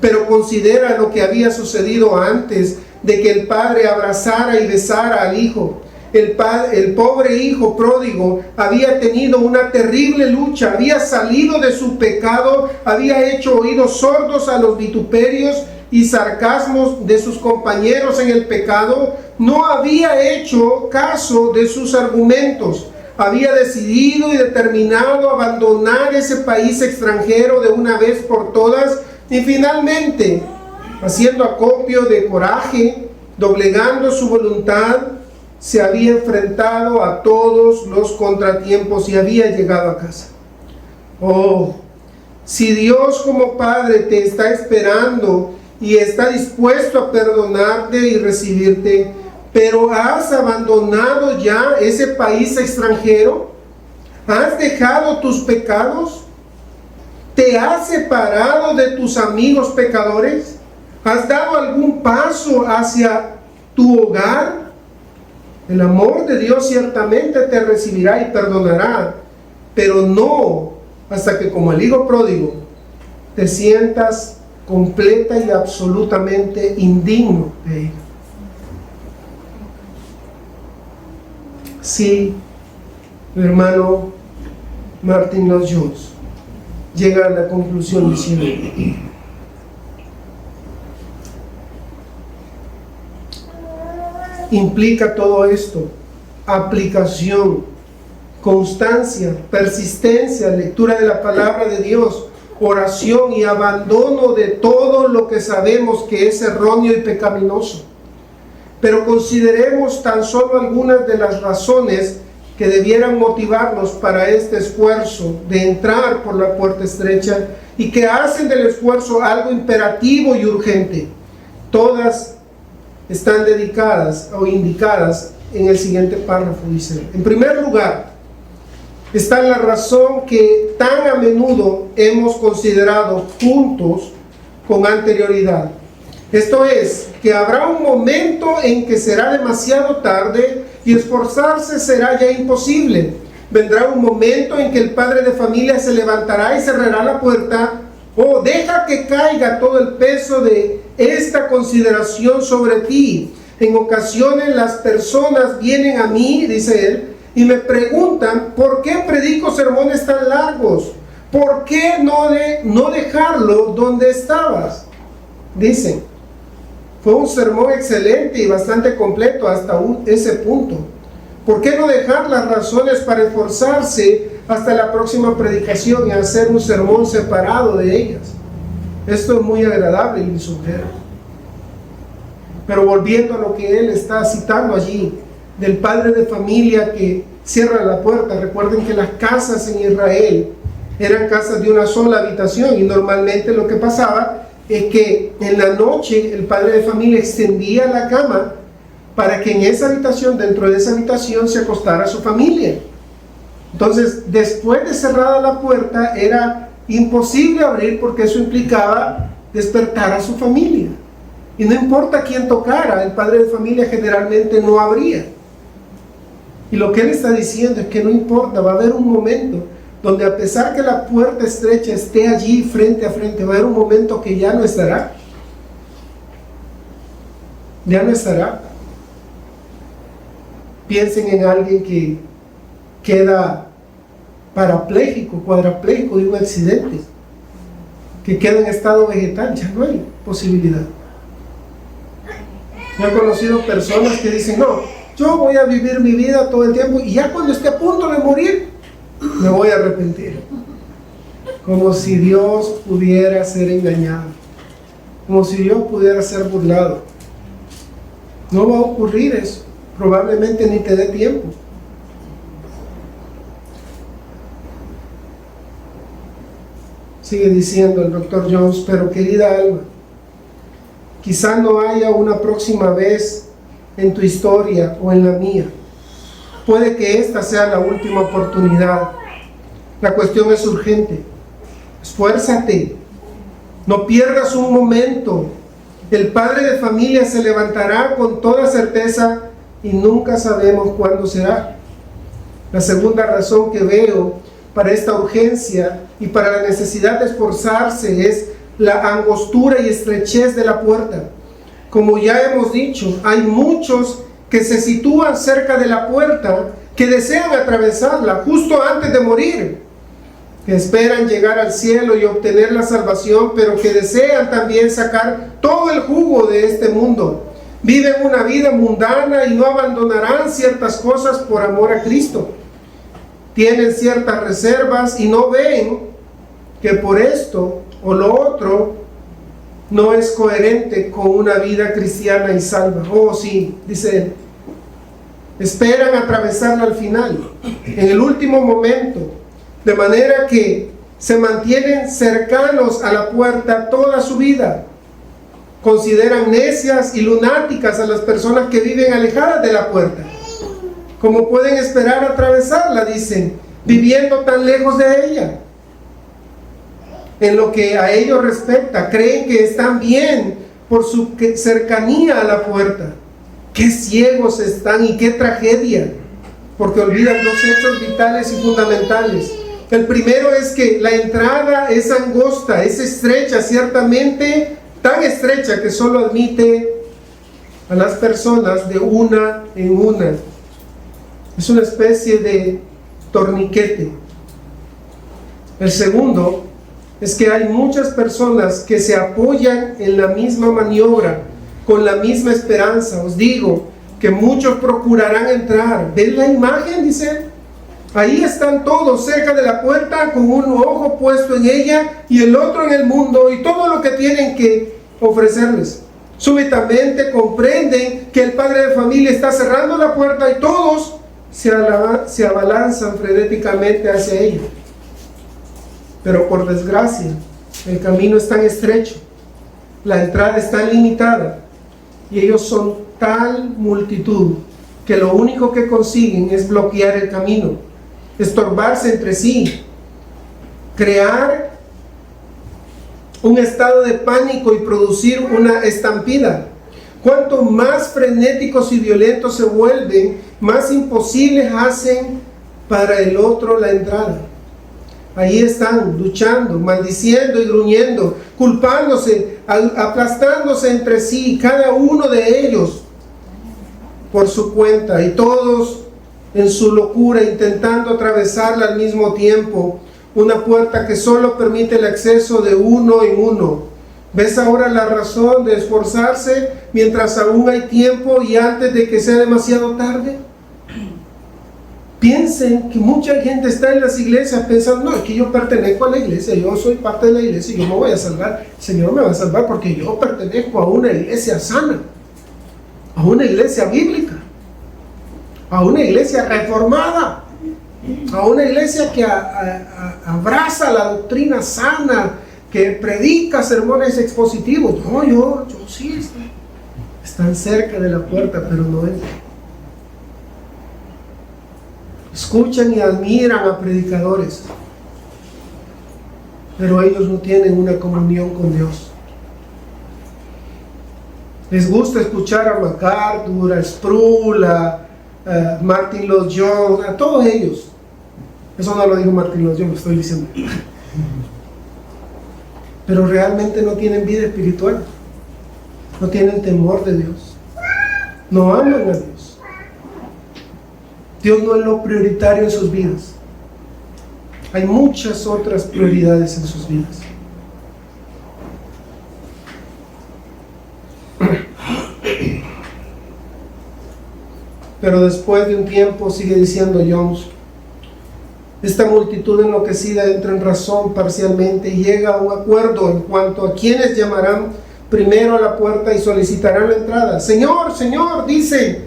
Pero considera lo que había sucedido antes de que el padre abrazara y besara al hijo. El pobre hijo pródigo había tenido una terrible lucha, había salido de su pecado, había hecho oídos sordos a los vituperios y sarcasmos de sus compañeros en el pecado, no había hecho caso de sus argumentos, había decidido y determinado abandonar ese país extranjero de una vez por todas. Y finalmente, haciendo acopio de coraje, doblegando su voluntad, se había enfrentado a todos los contratiempos y había llegado a casa. Oh, si Dios como Padre te está esperando y está dispuesto a perdonarte y recibirte, pero has abandonado ya ese país extranjero, has dejado tus pecados, ¿te has separado de tus amigos pecadores? ¿Has dado algún paso hacia tu hogar? El amor de Dios ciertamente te recibirá y perdonará, pero no hasta que, como el hijo pródigo, te sientas completa y absolutamente indigno de él. Sí, mi hermano Martin Lloyd-Jones, llega a la conclusión diciendo: implica todo esto aplicación, constancia, persistencia, lectura de la palabra de Dios, oración y abandono de todo lo que sabemos que es erróneo y pecaminoso. Pero consideremos tan solo algunas de las razones que debieran motivarnos para este esfuerzo de entrar por la puerta estrecha y que hacen del esfuerzo algo imperativo y urgente. Todas están dedicadas o indicadas en el siguiente párrafo. Dice: en primer lugar, está la razón que tan a menudo hemos considerado juntos con anterioridad. Esto es, que habrá un momento en que será demasiado tarde y esforzarse será ya imposible. Vendrá un momento en que el padre de familia se levantará y cerrará la puerta, o deja que caiga todo el peso de esta consideración sobre ti. En ocasiones las personas vienen a mí, dice él, y me preguntan: ¿por qué predico sermones tan largos? ¿Por qué no dejarlo donde estabas? Dicen: fue un sermón excelente y bastante completo hasta ese punto. ¿Por qué no dejar las razones para esforzarse hasta la próxima predicación y hacer un sermón separado de ellas? Esto es muy agradable y lisonjero. Pero volviendo a lo que él está citando allí, del padre de familia que cierra la puerta. Recuerden que las casas en Israel eran casas de una sola habitación, y normalmente lo que pasaba es que en la noche el padre de familia extendía la cama para que en esa habitación, dentro de esa habitación, se acostara su familia. Entonces, después de cerrada la puerta, era imposible abrir, porque eso implicaba despertar a su familia. Y no importa quién tocara, el padre de familia generalmente no abría. Y lo que él está diciendo es que no importa, va a haber un momento donde, a pesar que la puerta estrecha esté allí frente a frente, va a haber un momento que ya no estará. Ya no estará. Piensen en alguien que queda parapléjico, cuadrapléjico de un accidente, que queda en estado vegetal. Ya no hay posibilidad. Yo he conocido personas que dicen: no, yo voy a vivir mi vida todo el tiempo, y ya cuando esté a punto de morir me voy a arrepentir. Como si Dios pudiera ser engañado, como si Dios pudiera ser burlado. No va a ocurrir eso. Probablemente ni te dé tiempo. Sigue diciendo el Dr. Jones: pero querida alma, quizá no haya una próxima vez en tu historia o en la mía. Puede que esta sea la última oportunidad. La cuestión es urgente. Esfuérzate. No pierdas un momento. El padre de familia se levantará con toda certeza y nunca sabemos cuándo será. La segunda razón que veo para esta urgencia y para la necesidad de esforzarse es la angostura y estrechez de la puerta. Como ya hemos dicho, hay muchos que se sitúan cerca de la puerta, que desean atravesarla justo antes de morir, que esperan llegar al cielo y obtener la salvación, pero que desean también sacar todo el jugo de este mundo. Viven una vida mundana y no abandonarán ciertas cosas por amor a Cristo. Tienen ciertas reservas y no ven que por esto o lo otro no es coherente con una vida cristiana y salva. Oh sí, dice él, esperan atravesarla al final, en el último momento, de manera que se mantienen cercanos a la puerta toda su vida. Consideran necias y lunáticas a las personas que viven alejadas de la puerta. ¿Cómo pueden esperar atravesarla? Dicen, viviendo tan lejos de ella. En lo que a ellos respecta, creen que están bien por su cercanía a la puerta. ¡Qué ciegos están y qué tragedia! Porque olvidan dos hechos vitales y fundamentales. El primero es que la entrada es angosta, es estrecha, ciertamente tan estrecha que solo admite a las personas de una en una. Es una especie de torniquete. El segundo es que hay muchas personas que se apoyan en la misma maniobra, con la misma esperanza. Os digo que muchos procurarán entrar. ¿Ven la imagen? Dice, ahí están todos cerca de la puerta, con un ojo puesto en ella y el otro en el mundo, y todo lo que tienen que ofrecerles. Súbitamente comprenden que el padre de familia está cerrando la puerta y todos se abalanzan frenéticamente hacia ella. Pero por desgracia, el camino es tan estrecho, la entrada es tan limitada, y ellos son tal multitud que lo único que consiguen es bloquear el camino, estorbarse entre sí, crear un estado de pánico y producir una estampida. Cuanto más frenéticos y violentos se vuelven, más imposibles hacen para el otro la entrada. Ahí están luchando, maldiciendo y gruñendo, culpándose, aplastándose entre sí, cada uno de ellos por su cuenta, y todos en su locura intentando atravesarla al mismo tiempo, una puerta que solo permite el acceso de uno en uno. ¿Ves ahora la razón de esforzarse mientras aún hay tiempo y antes de que sea demasiado tarde? Piensen que mucha gente está en las iglesias pensando, no, es que yo pertenezco a la iglesia, yo soy parte de la iglesia y yo me voy a salvar. El Señor me va a salvar porque yo pertenezco a una iglesia sana, a una iglesia bíblica, a una iglesia reformada, a una iglesia que abraza la doctrina sana, que predica sermones expositivos. No, yo sí, están cerca de la puerta, pero no entran. Escuchan y admiran a predicadores, pero ellos no tienen una comunión con Dios. Les gusta escuchar a MacArthur, a Sproul, a Martin Lloyd-Jones, a todos ellos. Eso no lo dijo Martin Lloyd-Jones, lo estoy diciendo. Pero realmente no tienen vida espiritual, no tienen temor de Dios, no aman a Dios. Dios no es lo prioritario en sus vidas. Hay muchas otras prioridades en sus vidas. Pero después de un tiempo, sigue diciendo Jones, esta multitud enloquecida entra en razón parcialmente y llega a un acuerdo en cuanto a quienes llamarán primero a la puerta y solicitarán la entrada. Señor, Señor, dicen,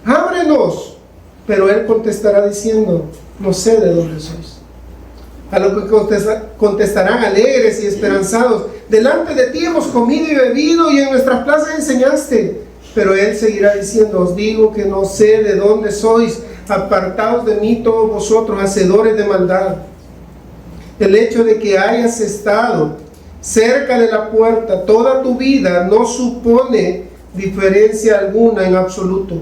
ábrenos. Pero él contestará diciendo, no sé de dónde sois. A lo que contestarán alegres y esperanzados, delante de ti hemos comido y bebido y en nuestras plazas enseñaste. Pero él seguirá diciendo, os digo que no sé de dónde sois, apartaos de mí todos vosotros, hacedores de maldad. El hecho de que hayas estado cerca de la puerta toda tu vida no supone diferencia alguna en absoluto,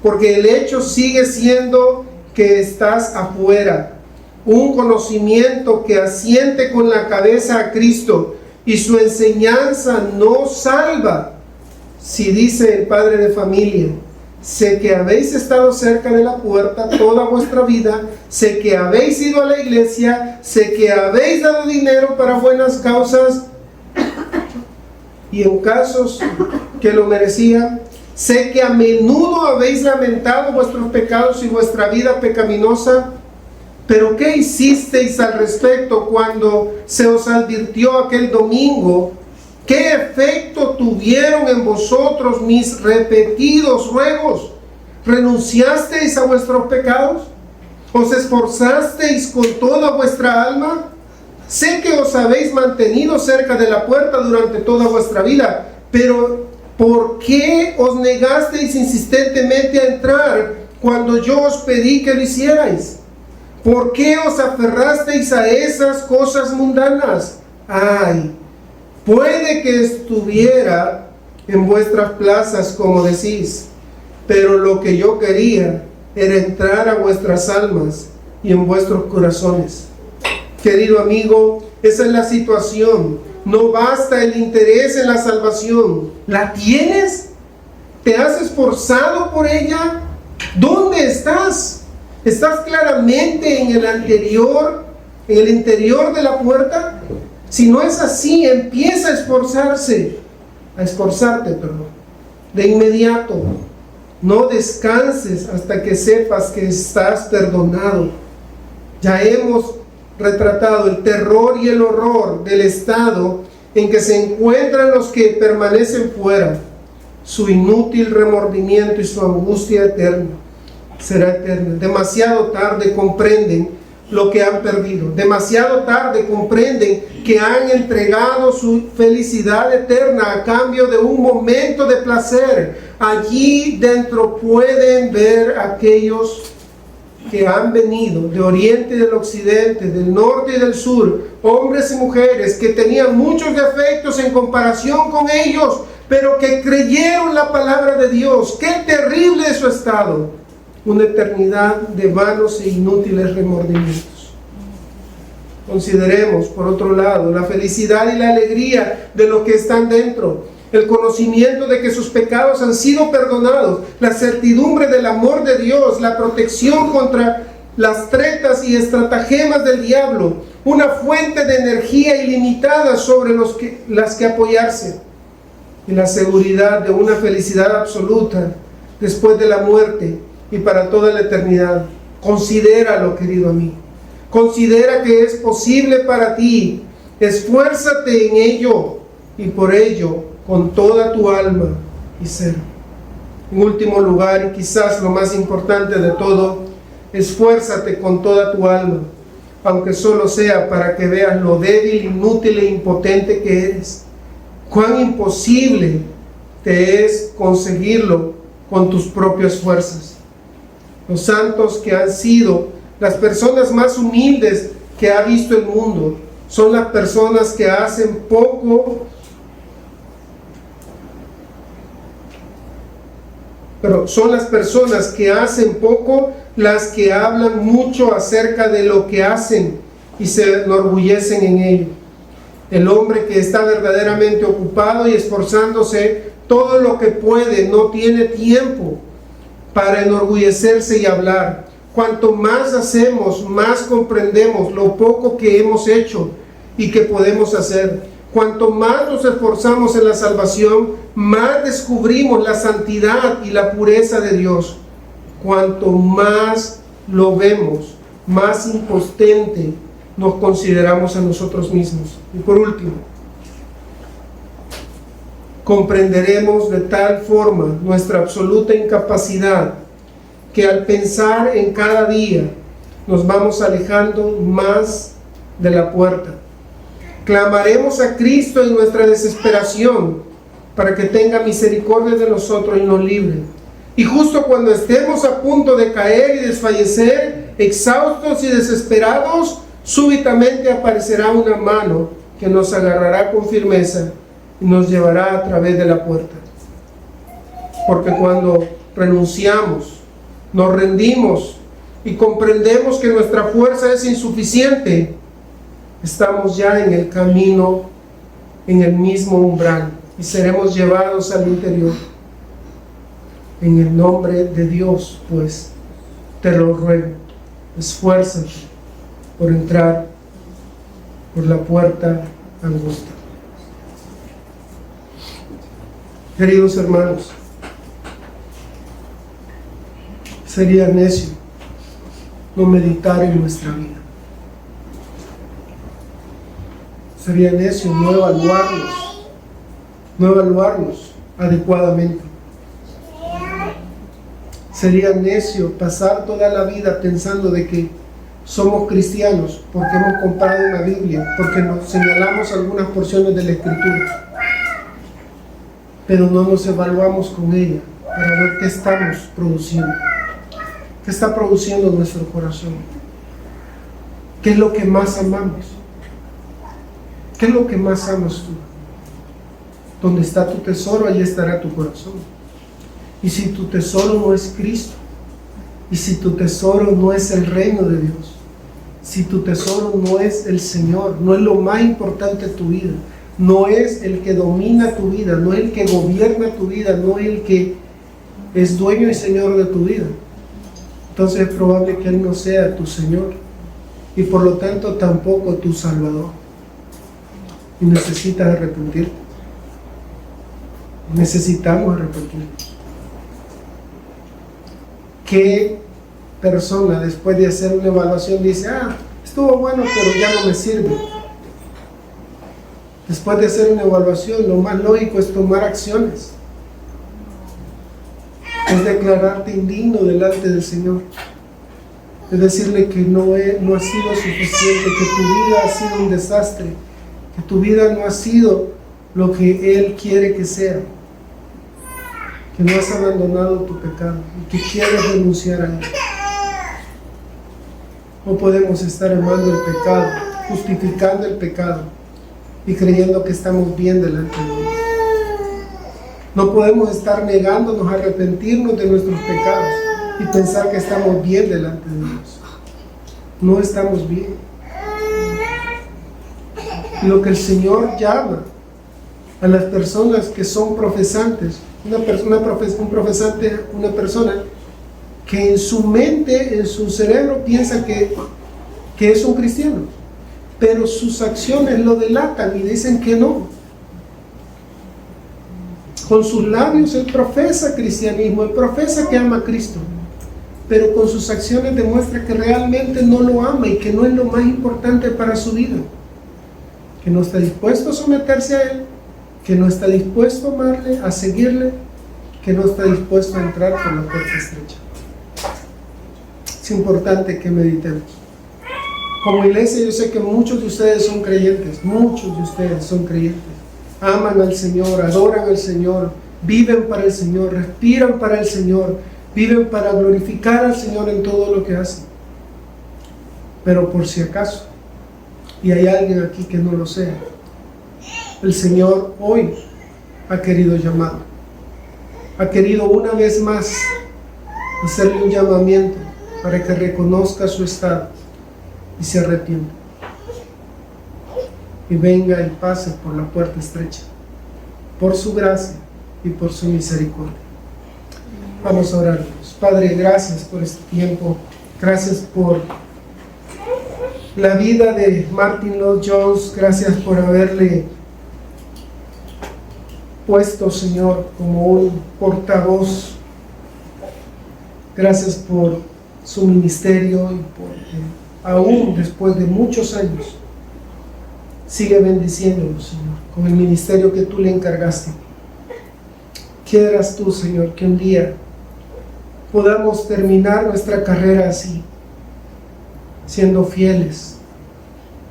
porque el hecho sigue siendo que estás afuera. Un conocimiento que asiente con la cabeza a Cristo y su enseñanza no salva. Si dice el padre de familia, sé que habéis estado cerca de la puerta toda vuestra vida, sé que habéis ido a la iglesia, sé que habéis dado dinero para buenas causas y en casos que lo merecían, sé que a menudo habéis lamentado vuestros pecados y vuestra vida pecaminosa, pero ¿qué hicisteis al respecto cuando se os advirtió aquel domingo? ¿Qué efecto tuvieron en vosotros mis repetidos ruegos? ¿Renunciasteis a vuestros pecados? ¿Os esforzasteis con toda vuestra alma? Sé que os habéis mantenido cerca de la puerta durante toda vuestra vida, pero ¿por qué os negasteis insistentemente a entrar cuando yo os pedí que lo hicierais? ¿Por qué os aferrasteis a esas cosas mundanas? ¡Ay! Puede que estuviera en vuestras plazas, como decís, pero lo que yo quería era entrar a vuestras almas y en vuestros corazones. Querido amigo, esa es la situación. No basta el interés en la salvación. ¿La tienes? ¿Te has esforzado por ella? ¿Dónde estás? ¿Estás claramente en el interior de la puerta? Si no es así, empieza a esforzarte, de inmediato. No descanses hasta que sepas que estás perdonado. Ya hemos retratado el terror y el horror del estado en que se encuentran los que permanecen fuera. Su inútil remordimiento y su angustia eterna será eterna. Demasiado tarde comprenden lo que han perdido. Demasiado tarde comprenden que han entregado su felicidad eterna a cambio de un momento de placer. Allí dentro pueden ver a aquellos que han venido de oriente y del occidente, del norte y del sur, hombres y mujeres que tenían muchos defectos en comparación con ellos, pero que creyeron la palabra de Dios. ¡Qué terrible es su estado! Una eternidad de vanos e inútiles remordimientos. Consideremos, por otro lado, la felicidad y la alegría de los que están dentro, el conocimiento de que sus pecados han sido perdonados, la certidumbre del amor de Dios, la protección contra las tretas y estratagemas del diablo, una fuente de energía ilimitada sobre las que apoyarse, y la seguridad de una felicidad absoluta después de la muerte y para toda la eternidad. Considéralo, querido amigo. Considera que es posible para ti. Esfuérzate en ello y por ello con toda tu alma y ser. En último lugar, y quizás lo más importante de todo, esfuérzate con toda tu alma, aunque solo sea para que veas lo débil, inútil e impotente que eres. Cuán imposible te es conseguirlo con tus propias fuerzas. Los santos, que han sido las personas más humildes que ha visto el mundo, son las personas que hacen poco, pero son las personas que hacen poco las que hablan mucho acerca de lo que hacen y se enorgullecen en ello. El hombre que está verdaderamente ocupado y esforzándose todo lo que puede no tiene tiempo para enorgullecerse y hablar. Cuanto más hacemos, más comprendemos lo poco que hemos hecho y que podemos hacer. Cuanto más nos esforzamos en la salvación, más descubrimos la santidad y la pureza de Dios. Cuanto más lo vemos, más impotente nos consideramos a nosotros mismos. Y por último, comprenderemos de tal forma nuestra absoluta incapacidad que al pensar en cada día nos vamos alejando más de la puerta. Clamaremos a Cristo en nuestra desesperación para que tenga misericordia de nosotros y nos libre. Y justo cuando estemos a punto de caer y desfallecer, exhaustos y desesperados, súbitamente aparecerá una mano que nos agarrará con firmeza y nos llevará a través de la puerta. Porque cuando renunciamos, nos rendimos y comprendemos que nuestra fuerza es insuficiente, estamos ya en el camino, en el mismo umbral, y seremos llevados al interior. En el nombre de Dios, pues, te lo ruego, esfuérzate por entrar por la puerta angosta. Queridos hermanos, sería necio no meditar en nuestra vida. Sería necio no evaluarnos adecuadamente. Sería necio pasar toda la vida pensando de que somos cristianos porque hemos comprado una Biblia, porque nos señalamos algunas porciones de la Escritura, pero no nos evaluamos con ella para ver qué estamos produciendo. ¿Qué está produciendo nuestro corazón? ¿Qué es lo que más amamos? ¿Qué es lo que más amas tú? Donde está tu tesoro, allí estará tu corazón. Y si tu tesoro no es Cristo, y si tu tesoro no es el reino de Dios, si tu tesoro no es el Señor, no es lo más importante de tu vida, no es el que domina tu vida, no es el que gobierna tu vida, no es el que es dueño y Señor de tu vida, entonces es probable que Él no sea tu Señor y por lo tanto tampoco tu Salvador. y necesitas arrepentirte. Necesitamos arrepentirnos. ¿Qué persona después de hacer una evaluación dice, estuvo bueno pero ya no me sirve? Después de hacer una evaluación, lo más lógico es tomar acciones. Es declararte indigno delante del Señor. Es decirle que no ha sido suficiente, que tu vida ha sido un desastre, que tu vida no ha sido lo que Él quiere que sea, que no has abandonado tu pecado y que quieres renunciar a Él. No podemos estar amando el pecado, justificando el pecado y creyendo que estamos bien delante de Dios. No podemos estar negándonos a arrepentirnos de nuestros pecados y pensar que estamos bien delante de Dios. No estamos bien. Y lo que el Señor llama a las personas que son profesantes, una persona que en su mente, en su cerebro piensa que es un cristiano, pero sus acciones lo delatan y dicen que no. Con sus labios él profesa cristianismo, él profesa que ama a Cristo, pero con sus acciones demuestra que realmente no lo ama y que no es lo más importante para su vida, que no está dispuesto a someterse a Él, que no está dispuesto a amarle, a seguirle, que no está dispuesto a entrar por la puerta estrecha. Es importante que meditemos. Como iglesia, yo sé que muchos de ustedes son creyentes, aman al Señor, adoran al Señor, viven para el Señor, respiran para el Señor, viven para glorificar al Señor en todo lo que hacen. Pero por si acaso, y hay alguien aquí que no lo sea, el Señor hoy ha querido llamar, ha querido una vez más hacerle un llamamiento para que reconozca su estado y se arrepienta y venga y pase por la puerta estrecha, por su gracia y por su misericordia. Vamos a orar, Dios. Padre, gracias por este tiempo, gracias por la vida de Martyn Lloyd-Jones, gracias por haberle puesto, Señor, como un portavoz. Gracias por su ministerio y porque aún después de muchos años sigue bendiciéndolo, Señor, con el ministerio que tú le encargaste. Quieras tú, Señor, que un día podamos terminar nuestra carrera así, siendo fieles,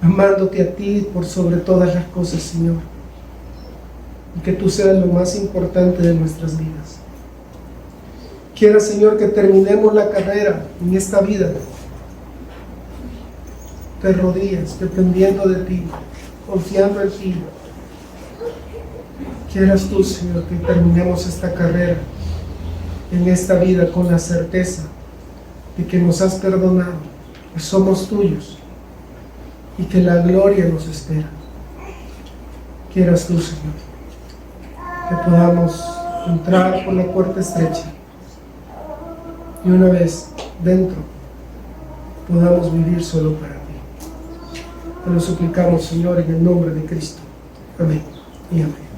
amándote a ti por sobre todas las cosas, Señor, y que tú seas lo más importante de nuestras vidas. Quiera, Señor, que terminemos la carrera en esta vida de rodillas, dependiendo de ti, confiando en ti. Quieras tú, Señor, que terminemos esta carrera en esta vida con la certeza de que nos has perdonado, que somos tuyos y que la gloria nos espera. Quieras tú, Señor, que podamos entrar por la puerta estrecha y una vez dentro podamos vivir solo para ti. Te lo suplicamos, Señor, en el nombre de Cristo. Amén y amén.